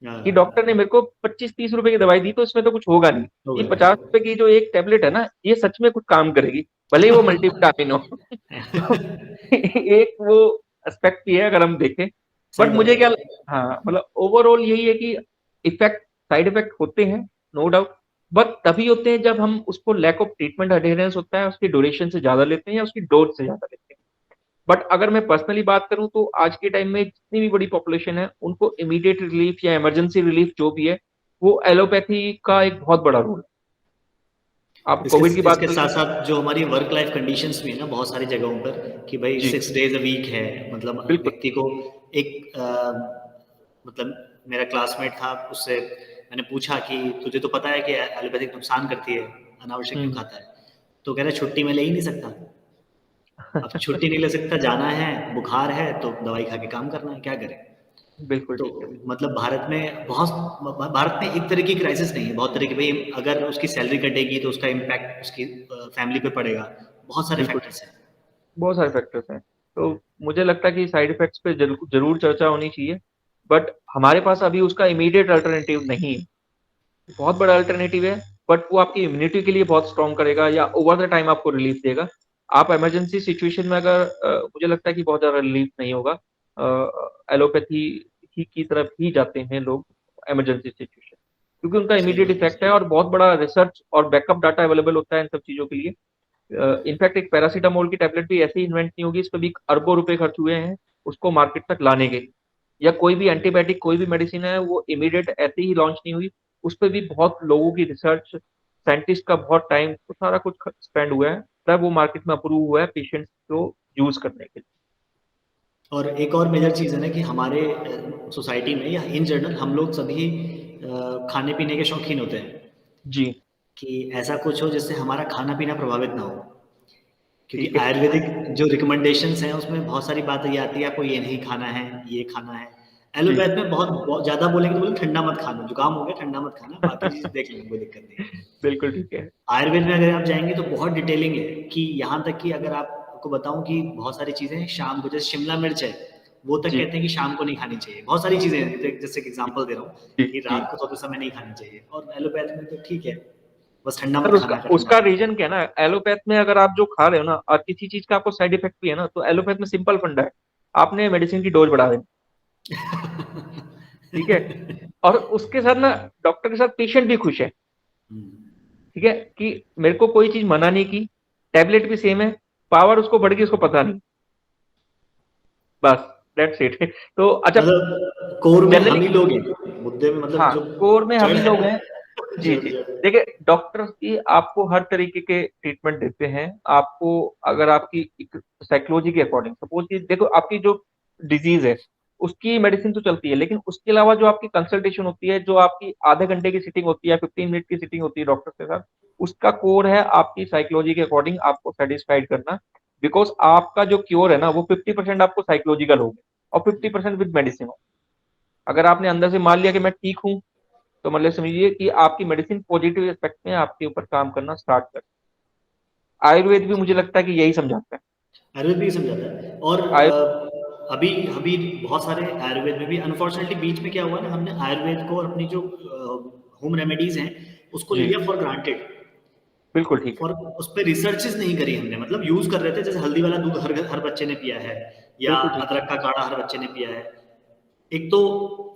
मैं। कि डॉक्टर ने मेरे को 25-30 रुपए की दवाई दी तो इसमें तो कुछ होगा नहीं। ये होगा 50 रुपए की जो एक टेबलेट है ना, ये सच में कुछ काम करेगी, भले ही वो मल्टीविटामिन हो। तो नहीं। एक वो एस्पेक्ट भी है अगर हम देखें। सही बट बात मुझे क्या, है। हाँ मतलब ओवरऑल यही है कि इफेक्ट, साइड इफेक्ट होते हैं, नो डाउट, बट तभी होते हैं जब हम उसको लैक ऑफ ट्रीटमेंट अडेरेंस होता है, उसकी ड्यूरेशन से ज्यादा लेते हैं या उसकी डोज से ज्यादा लेते हैं। बट अगर मैं पर्सनली बात करूं तो आज के टाइम में जितनी भी बड़ी पॉपुलेशन है उनको इमीडिएट रिलीफ या इमरजेंसी रिलीफ जो भी है, वो एलोपैथी का एक बहुत बड़ा रोल है। आप इसके कोविड की बात इसके कर साथ लीजिए। साथ जो हमारी वर्क लाइफ कंडीशंस भी है ना बहुत सारी जगहों पर, कि भाई जी 6 days अ वीक है, मतलब बिल्कुल। व्यक्ति को एक मतलब मेरा क्लासमेट था, उससे मैंने पूछा कि तुझे तो पता है कि एलोपैथिक नुकसान करती है, अनावश्यक क्यों हम्म। खाता है? तो कह रहा है छुट्टी मैं ले ही नहीं सकता। अब छुट्टी नहीं ले सकता, जाना है, बुखार है तो दवाई खा के काम करना है, क्या करें? बिल्कुल तो ठीक है, बिल्कुल। मतलब भारत में एक तरह की क्राइसिस नहीं है, बहुत तरह की, भाई अगर उसकी सैलरी कटेगी तो उसका इम्पैक्ट उसकी फैमिली पे पड़ेगा, बहुत सारे बिल्कुल फैक्टर्स हैं। बहुत सारे फैक्टर्स हैं। तो मुझे लगता है कि साइड इफेक्ट्स पे जरूर जरूर चर्चा होनी चाहिए, बट हमारे पास अभी उसका इमीडिएट अल्टरनेटिव नहीं है। बहुत बड़ा अल्टरनेटिव है, बट वो आपकी इम्यूनिटी के लिए बहुत स्ट्रॉन्ग करेगा या ओवर द टाइम आपको रिलीफ देगा। आप इमरजेंसी सिचुएशन में अगर मुझे लगता है कि बहुत ज्यादा रिलीफ नहीं होगा। एलोपैथी ही की तरफ ही जाते हैं लोग इमरजेंसी सिचुएशन, क्योंकि उनका सही इमीडिएट बात है। इफेक्ट है और बहुत बड़ा रिसर्च और बैकअप डाटा अवेलेबल होता है इन सब चीजों के लिए। इनफैक्ट एक पैरासीटामोल की टैबलेट भी ऐसे ही इन्वेंट नहीं होगी, इस पर भी अरबों रुपए खर्च हुए हैं उसको मार्केट तक लाने के लिए। या कोई भी एंटीबायोटिक, कोई भी मेडिसिन है, वो इमीडिएट ऐसे ही लॉन्च नहीं हुई, उस पर भी बहुत लोगों की रिसर्च, साइंटिस्ट का बहुत टाइम, तो सारा कुछ स्पेंड हुआ है, तब वो मार्केट में अप्रूव हुआ है पेशेंट्स को यूज करने के लिए। और एक और मेजर चीज़ है ना कि हमारे सोसाइटी में या इन जनरल हम लोग सभी खाने पीने के शौकीन होते हैं, जी कि ऐसा कुछ हो जिससे हमारा खाना पीना प्रभावित ना हो। क्योंकि ठीक है। आयुर्वेदिक जो रिकमेंडेशंस हैं उसमें बहुत सारी बातें ये आती है, आपको ये नहीं खाना है, ये खाना है। जी एलोपैथ में बहुत ज़्यादा बोलेंगे तो बोले ठंडा मत खाना, जुकाम हो गया ठंडा मत खाना, बाकी चीज़ देख लेंगे, कोई दिक्कत नहीं है। बिल्कुल ठीक है। आयुर्वेद में अगर आप जाएंगे तो बहुत डिटेलिंग है, कि यहाँ तक कि अगर आपको बताऊं कि बहुत सारी चीज़ें शाम को, जैसे शिमला मिर्च है, वो तक जी कहते हैं कि शाम को नहीं खानी चाहिए। बहुत सारी चीज़ें हैं, जैसे एग्जांपल दे रहा हूँ जी कि जी। रात को सोते समय नहीं खानी चाहिए, और एलोपैथ में तो ठीक है, बस ठंडा सर मत उसका खाना का ठंडा उसका खाना रीजन क्या है ना, एलोपैथ में अगर आप जो खा रहे हो ना और किसी चीज का आपको साइड इफेक्ट भी है ना, तो एलोपैथ में सिंपल फंडा है, आपने मेडिसिन की डोज बढ़ा देनी। ठीक है। और उसके साथ ना डॉक्टर के साथ पेशेंट भी खुश है। ठीक है कि मेरे को कोई चीज मना नहीं की, टैबलेट भी सेम है, पावर उसको बढ़ गई उसको पता नहीं, बस दैट्स इट। तो अच्छा, मतलब कोर में हम जनरली, ही लोग हैं मुद्दे में, मतलब हाँ जो कोर में हम जड़ ही है लोग ना, हैं। जी जड़ जी। जड़। देखिए डॉक्टर्स की आपको हर तरीके के ट्रीटमेंट देते हैं आपको। अगर आपकी साइकोलॉजी के अकॉर्डिंग सपोज कि देखो आपकी जो डिजीज है उसकी मेडिसिन तो चलती है, लेकिन उसके अलावा जो आपकी कंसल्टेशन होती है, जो आपकी आधे घंटे की सीटिंग होती है, 15 मिनट की सीटिंग होती है डॉक्टर के साथ, उसका कोर है आपकी साइकोलॉजी के अकॉर्डिंग आपको सेटिस्फाइड करना। बिकॉज आपका जो क्योर है ना वो 50% आपको साइकोलॉजिकल होगा और 50% विद मेडिसिन हो। अगर आपने अंदर से मान लिया कि मैं ठीक हूँ, तो मतलब समझिए कि आपकी मेडिसिन पॉजिटिव एस्पेक्ट में आपके ऊपर काम करना स्टार्ट कर। आयुर्वेद भी मुझे लगता है कि यही समझाता है। आयुर्वेद भी ये समझाता है। और आयु अभी अभी बहुत सारे आयुर्वेद में भी अनफॉर्चुनेटली बीच में क्या हुआ ना, हमने आयुर्वेद को और अपनी जो होम रेमेडीज हैं उसको जी लिया फॉर ग्रांटेड। बिल्कुल ठीक है। फॉर उस पर रिसर्चेस नहीं करी हमने, मतलब यूज कर रहे थे, जैसे हल्दी वाला दूध हर हर बच्चे ने पिया है, या बिल्कुल ठीक है। अदरक का काढ़ा हर बच्चे ने पिया है। एक तो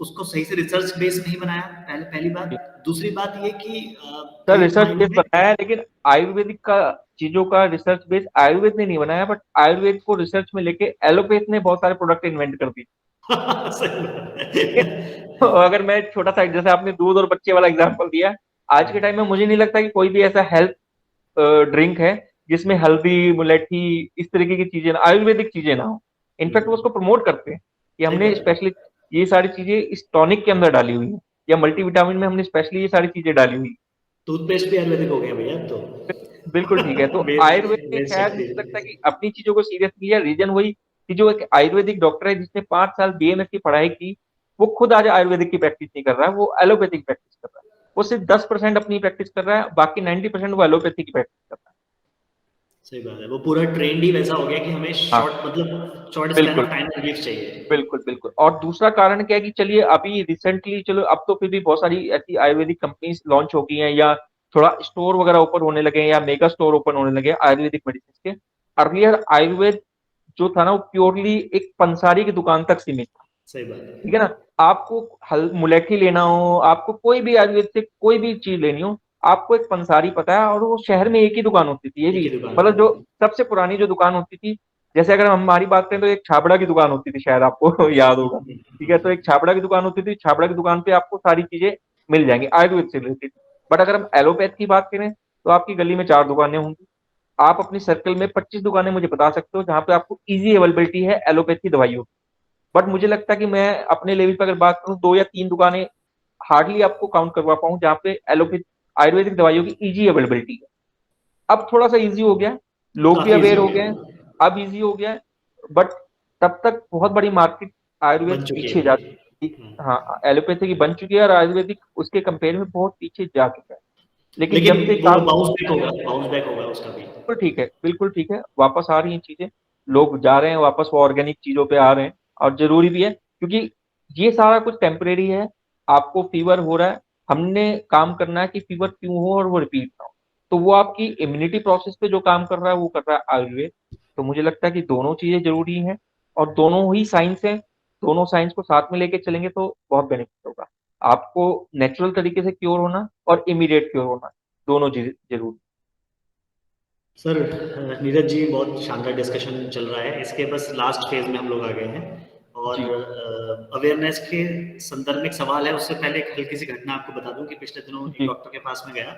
उसको सही से रिसर्च बेस नहीं बनाया, पहले पहली जी बात। दूसरी बात ये कि सर कई रिसर्च बेस मायनों में बनाया है, लेकिन आयुर्वेदिक का चीजों का रिसर्च बेस आयुर्वेद ने नहीं बनाया, बट आयुर्वेद को रिसर्च में लेके एलोपैथ ने बहुत सारे प्रोडक्ट इन्वेंट कर दिए। सही बात ठीक है। तो है। अगर मैं छोटा सा, जैसे आपने दूध और बच्चे वाला एग्जांपल दिया, आज के टाइम में मुझे नहीं लगता कि कोई भी ऐसा हेल्थ ड्रिंक है जिसमें हल्दी, मुलेठी, इस तरीके की चीजें आयुर्वेदिक चीजें ना हो। इनफैक्ट वो उसको प्रमोट करते हैं कि सही हमने बात है। स्पेशली ये सारी चीजें इस टॉनिक के अंदर डाली हुई है, या मल्टीविटामिन में हमने स्पेशली ये सारी चीजें डाली हुई टूथपेस्ट भी आयुर्वेदिक हो गए भैया अब तो। है। बिल्कुल ठीक है। तो वेद आयुर्वेद ने वेद शायद शक्ति। मुझे लगता है कि अपनी चीजों को सीरियस लिया, रीजन वही कि जो एक आयुर्वेदिक डॉक्टर है जिसने 5 साल बीएमएस की पढ़ाई की, वो खुद आज आयुर्वेदिक की प्रैक्टिस नहीं कर रहा है, वो एलोपैथिक प्रैक्टिस कर रहा है। वो सिर्फ 10% अपनी प्रैक्टिस कर रहा है, बाकी 90% वो एलोपैथी की प्रैक्टिस कर रहा सही बात है, वो पूरा ट्रेंड ही वैसा हो गया कि हमें है। हाँ शॉर्ट, मतलब शॉर्ट स्पैन बिल्कुल ऑफ टाइम रिलीफ चाहिए। बिल्कुल बिल्कुल। और दूसरा कारण क्या है कि चलिए अभी रिसेंटली, चलो अब तो फिर भी बहुत सारी ऐसी आयुर्वेदिक कंपनीज लॉन्च हो गई हैं, या थोड़ा स्टोर वगैरह ओपन होने लगे हैं, या मेगा स्टोर ओपन होने लगे हैं आयुर्वेदिक मेडिसिन के। अर्लियर आयुर्वेद जो था ना वो प्योरली एक पंसारी की दुकान तक सीमित था। सही बात है। ठीक है ना। आपको हल मुलेठी लेना हो, आपको कोई भी आयुर्वेद से कोई भी चीज लेनी हो, आपको एक पंसारी पता है, और वो शहर में एक ही दुकान होती थी, ये एक भी ही दुकान मतलब जो होती थी। सबसे पुरानी जो दुकान होती थी। जैसे अगर हम हमारी बात करें तो एक छाबड़ा की दुकान होती थी, शायद आपको याद होगा। ठीक है, तो एक छाबड़ा की दुकान होती थी, छाबड़ा की दुकान पे आपको सारी चीजें मिल जाएंगी आयुर्वेद से रिलेटेड। बट अगर हम एलोपैथ की बात करें तो आपकी गली में 4 दुकानें होंगी। आप अपनी सर्कल में 25 दुकानें मुझे बता सकते हो जहां पे आपको इजी अवेलेबिलिटी है एलोपैथ की दवाइयों की। बट मुझे लगता है कि मैं अपने लेवल पर अगर बात करूं, 2 या 3 दुकानें हार्डली आपको काउंट करवा पाऊं जहां पे एलोपैथ आयुर्वेदिक दवाइयों की इजी अवेलेबिलिटी है। अब थोड़ा सा इजी हो गया है, लोग भी काफी इजी अवेयर हो हो गया गए हैं। है। अब इजी हो गया है, बट तब तक बहुत बड़ी मार्केट आयुर्वेद बन चुकी है पीछे जा उनकी। चुकी। हाँ, एलोपैथी की बन चुकी है और आयुर्वेदिक उसके कंपेयर में बहुत पीछे जा चुका है। लेकिन लेकिन जब से वो काम बाउंस बैक होगा उसका भी। बिल्कुल ठीक है, बिल्कुल ठीक है, वापस आ रही हैं चीजें। लोग जा रहे हैं वापस, वो ऑर्गेनिक चीजों पे आ रहे हैं। और जरूरी भी है, क्योंकि ये सारा कुछ टेम्परेरी है। आपको फीवर हो रहा है, हमने काम करना है कि फीवर क्यों हो और वो रिपीट ना हो। तो वो आपकी इम्यूनिटी प्रोसेस पे जो काम कर रहा है वो कर रहा है आयुर्वेद। तो मुझे लगता है कि दोनों चीजें जरूरी हैं, और दोनों ही साइंस है। दोनों साइंस को साथ में लेके चलेंगे तो बहुत बेनिफिट होगा। आपको नेचुरल तरीके से क्योर होना और इमीडिएट क्योर होना, दोनों चीजें जरूरी। सर, नीरज जी, बहुत शानदार डिस्कशन चल रहा है, इसके बस लास्ट फेज में हम लोग आ गए हैं। और जी अवेयरनेस के संदर्भ में एक सवाल है, उससे पहले एक हल्की सी घटना आपको बता दूं कि पिछले दिनों एक जी डॉक्टर के पास में गया।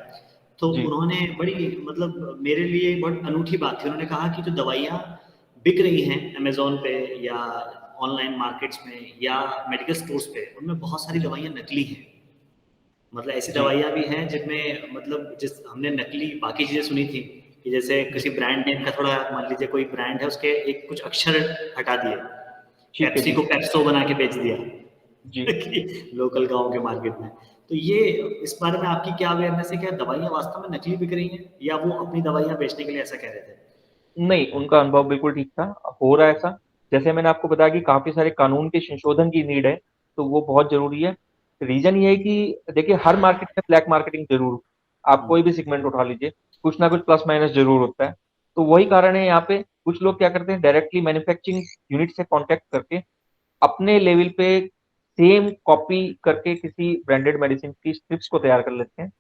तो जी उन्होंने बड़ी, मतलब मेरे लिए बहुत अनूठी बात थी। उन्होंने कहा कि जो दवाइयाँ बिक रही हैं अमेजोन पे या ऑनलाइन मार्केट्स में या मेडिकल स्टोर्स पे, उनमें बहुत सारी जी दवाइयाँ नकली हैं। मतलब ऐसी जी दवाइयाँ भी हैं जिनमें, मतलब जिस हमने नकली बाकी चीज़ें सुनी थी कि जैसे जी किसी ब्रांड नेम का थोड़ा, मान लीजिए कोई ब्रांड है, उसके एक कुछ अक्षर हटा दिए, ठीक है पेप्सी जी। को पेप्सो बना के बेच दिया जी कि लोकल गाँव के मार्केट में। तो ये, इस बारे में आपकी क्या अवेयरनेस है? क्या दवाइयाँ वास्तव में नकली बिक रही हैं या वो अपनी दवाइयाँ बेचने के लिए ऐसा कह रहे थे? नहीं, उनका अनुभव बिल्कुल ठीक था। हो रहा है ऐसा। जैसे मैंने आपको बताया कि काफी सारे कानून के संशोधन की नीड है, तो वो बहुत जरूरी है। रीजन ये है कि देखिए, हर मार्केट में ब्लैक मार्केटिंग जरूर होती है। आप हुँ, कोई भी सेगमेंट उठा लीजिए, कुछ ना कुछ प्लस माइनस जरूर होता है। तो वही कारण है, यहाँ पे कुछ लोग क्या करते हैं, डायरेक्टली मैन्युफैक्चरिंग यूनिट से कॉन्टेक्ट करके अपने लेवल पे सेम कॉपी करके किसी ब्रांडेड मेडिसिन की स्ट्रिप्स को तैयार कर लेते हैं।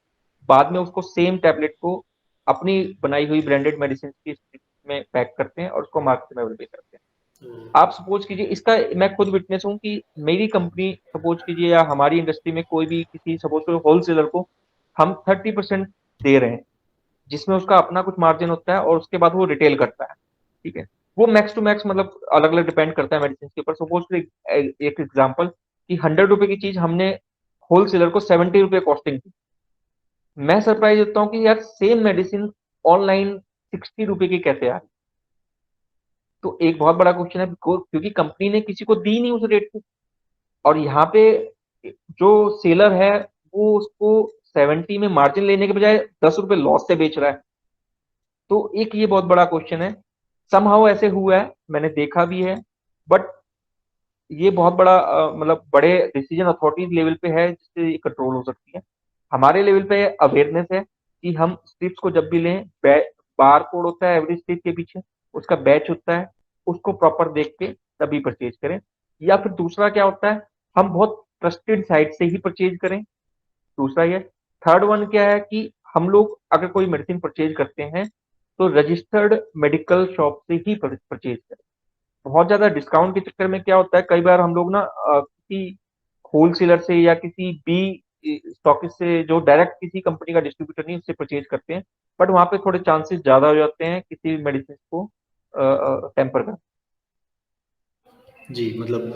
बाद में उसको सेम टैबलेट को अपनी बनाई हुई ब्रांडेड मेडिसिन की स्ट्रिप्स में पैक करते हैं और उसको मार्केट में अवेलेबल करते हैं। तो आप सपोज कीजिए, इसका मैं खुद विटनेस हूँ कि मेरी कंपनी सपोज कीजिए, या हमारी इंडस्ट्री में कोई भी किसी सपोज करो होलसेलर को हम 30% दे रहे हैं, जिसमें उसका अपना कुछ मार्जिन होता है और उसके बाद वो रिटेल करता है। ठीक है, वो मैक्स टू मैक्स, मतलब अलग अलग डिपेंड करता है मेडिसिन के ऊपर। सपोज एक एग्जाम्पल कि 100 रुपए की चीज हमने होलसेलर को 70 रुपए कॉस्टिंग की। मैं सरप्राइज होता हूँ कि यार सेम मेडिसिन ऑनलाइन 60 रुपए की कैसे आ रही। तो एक बहुत बड़ा क्वेश्चन है, क्योंकि कंपनी ने किसी को दी नहीं उस रेट पे। और यहाँ पे जो सेलर है वो उसको 70 में मार्जिन लेने के बजाय 10 रुपए लॉस से बेच रहा है। तो एक ये बहुत बड़ा क्वेश्चन है। समहाउ ऐसे हुआ है, मैंने देखा भी है। बट ये बहुत बड़ा मतलब बड़े डिसीजन अथॉरिटीज लेवल पे है जिससे ये कंट्रोल हो सकती है। हमारे लेवल पे अवेयरनेस है कि हम स्ट्रिप्स को जब भी लें, बार कोड होता है एवरी स्ट्रिप के पीछे, उसका बैच होता है, उसको प्रॉपर देख के तभी परचेज करें। या फिर दूसरा क्या होता है, हम बहुत ट्रस्टेड साइट से ही परचेज करें। दूसरा ये। थर्ड वन क्या है कि हम लोग अगर कोई मेडिसिन परचेज करते हैं तो रजिस्टर्ड मेडिकल शॉप से ही परचेज करें। बहुत ज्यादा डिस्काउंट के चक्कर में क्या होता है, कई बार हम लोग ना किसी होलसेलर से या किसी बी स्टॉकिस्ट से, जो डायरेक्ट किसी कंपनी का डिस्ट्रीब्यूटर नहीं, उससे परचेज करते हैं। बट वहां पे थोड़े चांसेस ज्यादा हो जाते हैं किसी भी मेडिसिन को टेम्पर कर। जी, मतलब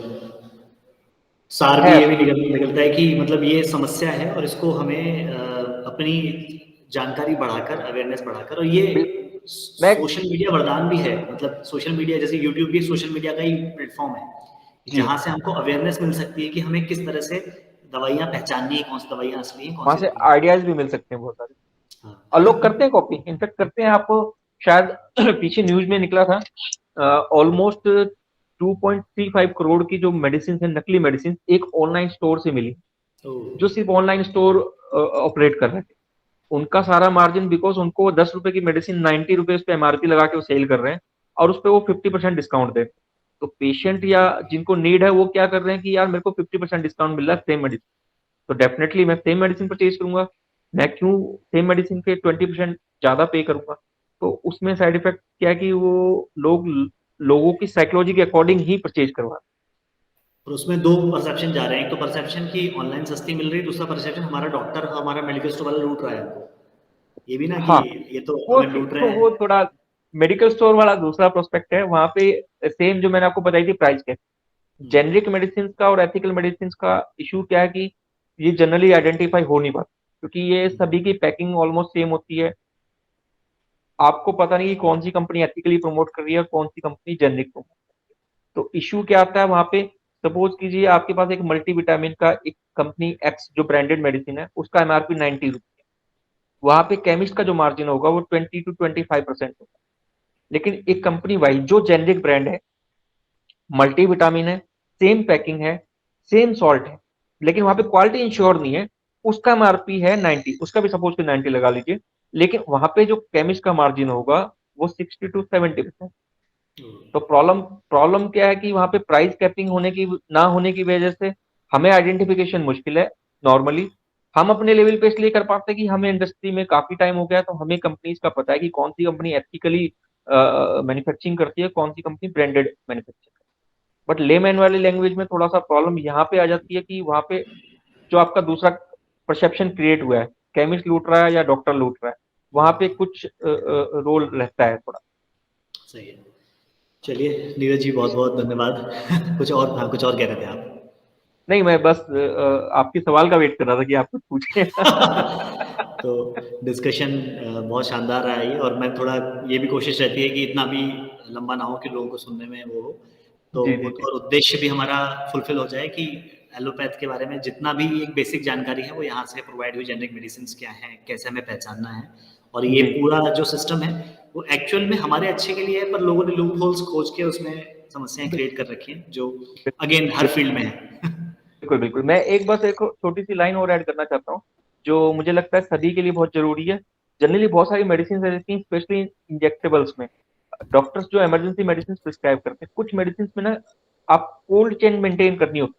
सार भी है ये भी निकलता है कि मतलब ये समस्या है और इसको हमें अपनी जानकारी बढ़ाकर, अवेयरनेस बढ़ाकर, और ये बिल्कुल। मैं सोशल मीडिया वरदान भी है। मतलब सोशल मीडिया, जैसे यूट्यूब भी सोशल मीडिया का ही प्लेटफॉर्म है कि जी, जहाँ से हमको अवेयरनेस मिल सकती है कि हमें किस तरह से दवाइयाँ पहचाननी है, कौन सी दवाइयाँ असली हैं, कौन वहां सी से नकली हैं। आइडियाज भी मिल सकते हैं बहुत सारे। और लोग हाँ। करते हैं कॉपी, इनफेक्ट करते हैं। आपको शायद पीछे न्यूज में निकला था, ऑलमोस्ट 2.35 करोड़ की जो मेडिसिन है, नकली मेडिसिन, एक ऑनलाइन स्टोर से मिली, तो जो सिर्फ ऑनलाइन स्टोर ऑपरेट कर रहे थे। उनका सारा मार्जिन, बिकॉज उनको 10 रुपए की मेडिसिन 90 रुपए उस पर एमआरपी लगा के वो सेल कर रहे हैं, और उस पर वो 50% डिस्काउंट दे रहे हैं। तो पेशेंट या जिनको नीड है वो क्या कर रहे हैं कि यार मेरे को 50% डिस्काउंट मिल रहा है सेम मेडिसिन, तो डेफिनेटली मैं सेम मेडिसिन परचेज करूंगा। मैं क्यों सेम मेडिसिन के 20% ज्यादा पे करूंगा? तो उसमें साइड इफेक्ट क्या है कि वो लोगों की साइकोलॉजी के अकॉर्डिंग ही परचेज करवा। और उसमें दो परसेप्शन जा रहे हैं, एक तो परसेप्शन की ऑनलाइन सस्ती मिल रही है, दूसरा परसेप्शन हमारा डॉक्टर हमारा मेडिकल स्टोर वाला लूट रहा है हमको। ये भी ना कि हाँ, ये तो वो हमें लूट रहे वो हैं। थोड़ा मेडिकल स्टोर वाला दूसरा प्रोस्पेक्ट है, वहां पे सेम जो मैंने आपको बताई थी प्राइस के, हम्म, जेनरिक मेडिसिन का और एथिकल मेडिसिन का इशू क्या है कि ये जनरली आइडेंटिफाई हो नहीं पाता, क्योंकि ये हम्म, सभी की पैकिंग ऑलमोस्ट सेम होती है। आपको पता नहीं कि कौन सी कंपनी एथिकली प्रमोट कर रही है और कौन सी कंपनी जेनरिक प्रमोट। तो इशू क्या आता है वहां पे? सपोज कीजिए आपके पास एक मल्टीविटामिन का एक कंपनी एक्स जो ब्रांडेड मेडिसिन है, उसका एमआरपी 90 रुपीज, वहां पे केमिस्ट का जो मार्जिन होगा वो 20 to 25% होगा। लेकिन एक कंपनी वाई जो जेनरिक ब्रांड है, मल्टीविटामिन है, सेम पैकिंग है, सेम सॉल्ट है, लेकिन वहां पे क्वालिटी इंश्योर नहीं है, उसका एमआरपी है 90, उसका भी सपोज कि 90 लगा लीजिए, लेकिन वहां पे जो केमिस्ट का मार्जिन होगा वो 60 to 70%। हम्म, तो प्रॉब्लम प्रॉब्लम क्या है कि वहां पे प्राइस कैपिंग होने की ना होने की वजह से हमें आइडेंटिफिकेशन मुश्किल है। नॉर्मली हम अपने लेवल पे इसलिए कर पाते हैं कि हमें इंडस्ट्री में काफी टाइम हो गया, तो हमें कंपनीज का पता है कि कौन सी कंपनी एथिकली मैन्युफैक्चरिंग करती है, कौन सी company branded manufacturing. But layman वाली लैंग्वेज में थोड़ा सा प्रॉब्लम यहाँ पे आ जाती है कि वहां पे जो आपका दूसरा परसेप्शन क्रिएट हुआ है, केमिस्ट लूट रहा है या डॉक्टर लूट रहा है, वहां पे हम्म, कुछ रोल रहता है थोड़ा। सही है। चलिए नीरज जी, बहुत बहुत धन्यवाद। कुछ और, हाँ कुछ और कह रहे थे आप? नहीं, मैं बस आपके सवाल का वेट कर रहा था कि आप कुछ पूछे। तो डिस्कशन बहुत शानदार रहा ये, और मैं थोड़ा, ये भी कोशिश रहती है कि इतना भी लंबा ना हो कि लोगों को सुनने में वो हो, तो जी जी जी। और उद्देश्य भी हमारा फुलफिल हो जाए कि एलोपैथ के बारे में जितना भी एक बेसिक जानकारी है वो यहाँ से प्रोवाइड हुई, जेनरिक मेडिसिन क्या है, कैसे हमें पहचानना है, और ये जी पूरा जो सिस्टम है वो एक्चुअल में हमारे अच्छे के लिए है, पर लोगों ने लूप होल्स खोज के उसमें समस्याएं बिल्कुल क्रिएट कर रखी हैं, जो अगेन हर फील्ड में है। बिल्कुल बिल्कुल। मैं एक बस एक छोटी सी लाइन और ऐड करना चाहता हूँ, जो मुझे लगता है सभी के लिए बहुत जरूरी है। जनरली बहुत सारी मेडिसिन रहती हैं, स्पेशली इंजेक्टेबल्स में, डॉक्टर्स जो इमरजेंसी मेडिसिन प्रिस्क्राइब करते हैं, कुछ मेडिसिन में ना आप कोल्ड चेन मेंटेन करनी होती है।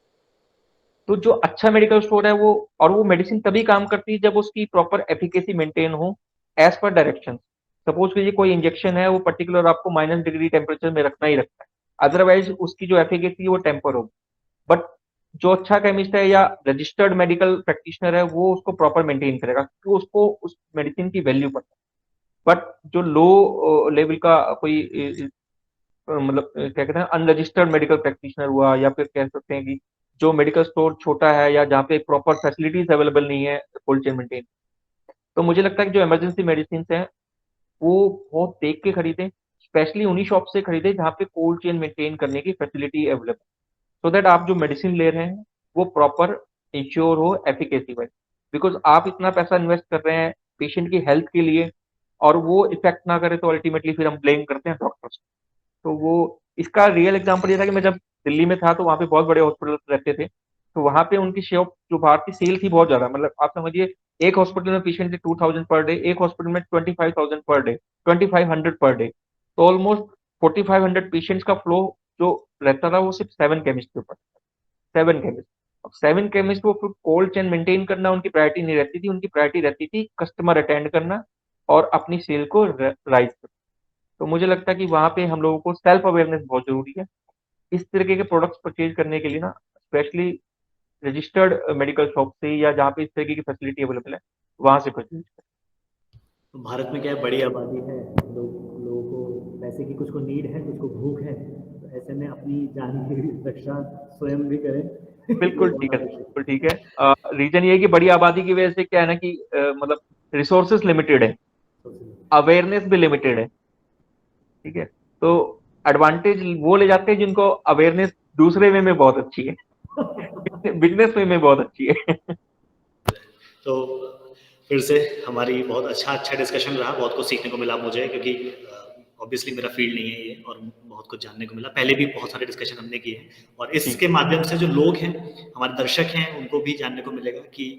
तो जो अच्छा मेडिकल स्टोर है वो, और वो मेडिसिन तभी काम करती है जब उसकी प्रॉपर एफिकेसी मेंटेन हो एज पर डायरेक्शन। सपोज कीजिए कोई इंजेक्शन है, वो पर्टिकुलर आपको -डिग्री टेम्परेचर में रखना ही रखना है, अदरवाइज उसकी जो एफिकेसी है वो टेम्पर होगी। बट जो अच्छा केमिस्ट है या रजिस्टर्ड मेडिकल प्रैक्टिशनर है वो उसको प्रॉपर मेंटेन करेगा, क्योंकि उसको उस मेडिसिन की वैल्यू पता है। बट जो लो लेवल का कोई मतलब क्या कहते हैं अनरजिस्टर्ड मेडिकल प्रैक्टिशनर हुआ, या फिर कह सकते हैं कि जो मेडिकल स्टोर छोटा है या जहाँ पे प्रॉपर फैसिलिटीज अवेलेबल नहीं है कोल्ड चेन मेंटेन, तो मुझे लगता है कि जो इमरजेंसी मेडिसिन हैं वो बहुत देख के खरीदें, स्पेशली उन्हीं शॉप से खरीदें जहाँ पे कोल्ड चेन मेंटेन करने की फैसिलिटी अवेलेबल, सो दैट आप जो मेडिसिन ले रहे हैं वो प्रॉपर इंश्योर हो एफिकेसी वाइज। बिकॉज आप इतना पैसा इन्वेस्ट कर रहे हैं पेशेंट की हेल्थ के लिए, और वो इफेक्ट ना करे तो अल्टीमेटली फिर हम ब्लेम करते हैं डॉक्टर्स। तो वो इसका रियल एग्जांपल ये था कि मैं जब दिल्ली में था तो वहाँ पे बहुत बड़े हॉस्पिटल रहते थे, तो वहाँ पे उनकी शॉप जो बाहर की सेल थी बहुत ज्यादा, मतलब आप समझिए एक हॉस्पिटल में पेशेंट थे 2000 पर डे, एक हॉस्पिटल में 25,000 पर डे, 2500 पर डे, तो ऑलमोस्ट 4500 पेशेंट्स का फ्लो जो रहता था वो सिर्फ 7 केमिस्ट के ऊपर, 7 केमिस्ट। अब 7 केमिस्ट वो फिर कोल्ड चेन मेंटेन करना उनकी प्रायोरिटी नहीं रहती थी, उनकी प्रायोरिटी रहती थी कस्टमर अटेंड करना और अपनी सेल को राइज करना। तो मुझे लगता है कि वहां पे हम लोगों को सेल्फ अवेयरनेस बहुत जरूरी है इस तरीके के प्रोडक्ट्स परचेज करने के लिए ना, स्पेशली रजिस्टर्ड मेडिकल शॉप से या जहाँ पे इस तरीके की फैसिलिटी अवेलेबल है वहां से परचेज करें। तो भारत में क्या है, बड़ी आबादी है, लोगों को पैसे की, कुछ को नीड है, कुछ को भूख है, तो ऐसे में अपनी जान की रक्षा स्वयं भी करें। ये बिल्कुल बहुत ठीक है, आवश्यक बिल्कुल ठीक है। रीजन ये है कि बड़ी आबादी की वजह से क्या है ना कि मतलब रिसोर्सेज लिमिटेड है, है। अवेयरनेस भी लिमिटेड है। ठीक है, तो एडवांटेज वो ले जाते हैं जिनको अवेयरनेस दूसरे वे में बहुत अच्छी है, बिजनेस वे में बहुत अच्छी है। तो फिर से हमारी बहुत अच्छा डिस्कशन रहा, बहुत कुछ सीखने को मिला मुझे, क्योंकि ऑब्वियसली मेरा फील्ड नहीं है ये, और बहुत कुछ जानने को मिला। पहले भी बहुत सारे डिस्कशन हमने किए हैं, और जी इसके माध्यम से जो लोग हैं, हमारे दर्शक हैं, उनको भी जानने को मिलेगा कि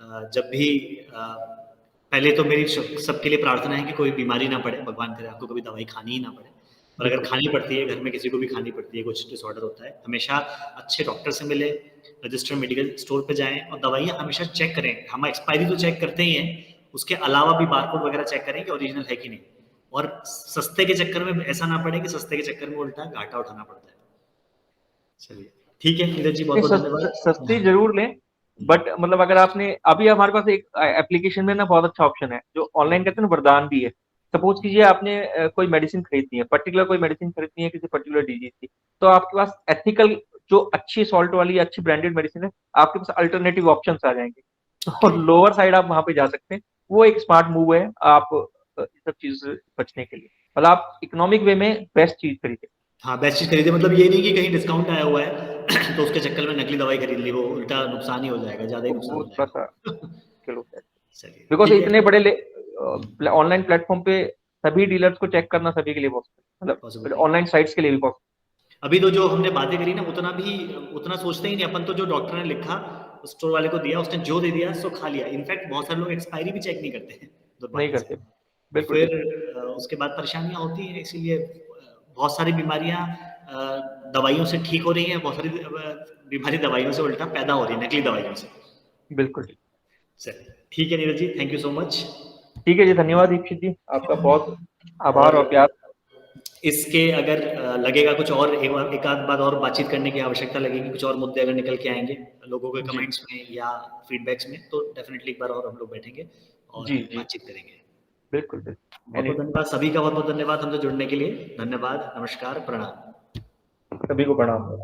जब भी पहले तो मेरी सबके लिए प्रार्थना है कि कोई बीमारी ना पड़े, भगवान करे आपको कभी दवाई खानी ही ना पड़े, और अगर बिल्कुल। खानी पड़ती है, घर में किसी को भी खानी पड़ती है, कुछ डिसऑर्डर होता है, हमेशा अच्छे डॉक्टर से मिले, रजिस्टर्ड मेडिकल स्टोर पे जाएँ और दवाइयाँ हमेशा चेक करें। हम एक्सपायरी तो चेक करते ही हैं, उसके अलावा भी बारकोड वगैरह चेक करें कि ओरिजिनल है कि नहीं। और सस्ते के चक्कर में ऐसा ना पड़े कि सस्ते के चक्कर में उल्टा घाटा उठाना पड़ता है। चलिए, ठीक है नीरज जी, नहीं, बहुत-बहुत सस्ती धन्यवाद। जरूर लें, बट मतलब अगर आपने अभी हमारे पास एक एप्लीकेशन में ना बहुत अच्छा ऑप्शन है जो ऑनलाइन कहते हैं ना, वरदान भी है। सपोज कीजिए आपने कोई मेडिसिन खरीदनी है, पर्टिकुलर कोई मेडिसिन खरीदनी है किसी पर्टिकुलर डिजीज की, तो आपके पास एथिकल जो अच्छी सॉल्ट वाली अच्छी ब्रांडेड मेडिसिन है, आपके पास अल्टरनेटिव ऑप्शन आ जाएंगे, तो ओके। लोअर साइड आप वहां पे जा सकते हैं। वो एक स्मार्ट मूव है आप इस सब चीज से बचने के लिए, मतलब आप इकोनॉमिक वे में बेस्ट चीज खरीदें। हाँ, बेस्ट चीज़ खरीदे, मतलब ये नहीं कि कहीं डिस्काउंट आया हुआ है तो उसके चक्कर में नकली दवाई खरीद ली, वो उल्टा नुकसान ही हो जाएगा, ज़्यादा ही नुकसान वो हो थोड़ा सा जाएगा। मुश्किल होता है, चलिए, बिकॉज ठीक इतने है, बड़े ऑनलाइन प्लेटफॉर्म पे सभी डीलर्स को चेक करना सभी के लिए पॉसिबल, पॉसिबल मतलब नहीं है। ऑनलाइन साइट्स के लिए भी पॉसिबल। अभी तो जो हमने बातें करी ना, उतना सोचते ही नहीं अपन, तो जो डॉक्टर ने लिखा, स्टोर वाले को दिया, उसने जो दे दिया सो खा लिया। इनफैक्ट बहुत सारे लोग एक्सपायरी भी चेक नहीं करते हैं नहीं दुर्भाग्य से। करते। बिल्कुल फिर बिल्कुल। उसके बाद परेशानियां होती हैं, इसीलिए बहुत सारी बीमारियां दवाइयों से ठीक हो रही हैं, बहुत सारी बीमारी दवाइयों से उल्टा पैदा हो रही है, नकली दवाइयों से। बिल्कुल ठीक। चलिए, ठीक है Neeraj ji, thank you so much. ठीक है जी, धन्यवाद दीक्षित जी, आपका बहुत आभार और और प्यार। इसके अगर लगेगा कुछ और एक आध बात और बातचीत करने की आवश्यकता लगेगी, कुछ और मुद्दे अगर निकल के आएंगे लोगों के जी कमेंट्स में या फीडबैक्स में, तो डेफिनेटली एक बार और हम लोग बैठेंगे और जी जी, बातचीत करेंगे। बिल्कुल बिल्कुल, बहुत बहुत धन्यवाद सभी का, बहुत बहुत धन्यवाद हमसे जुड़ने के लिए। धन्यवाद, नमस्कार, प्रणाम। सभी को प्रणाम।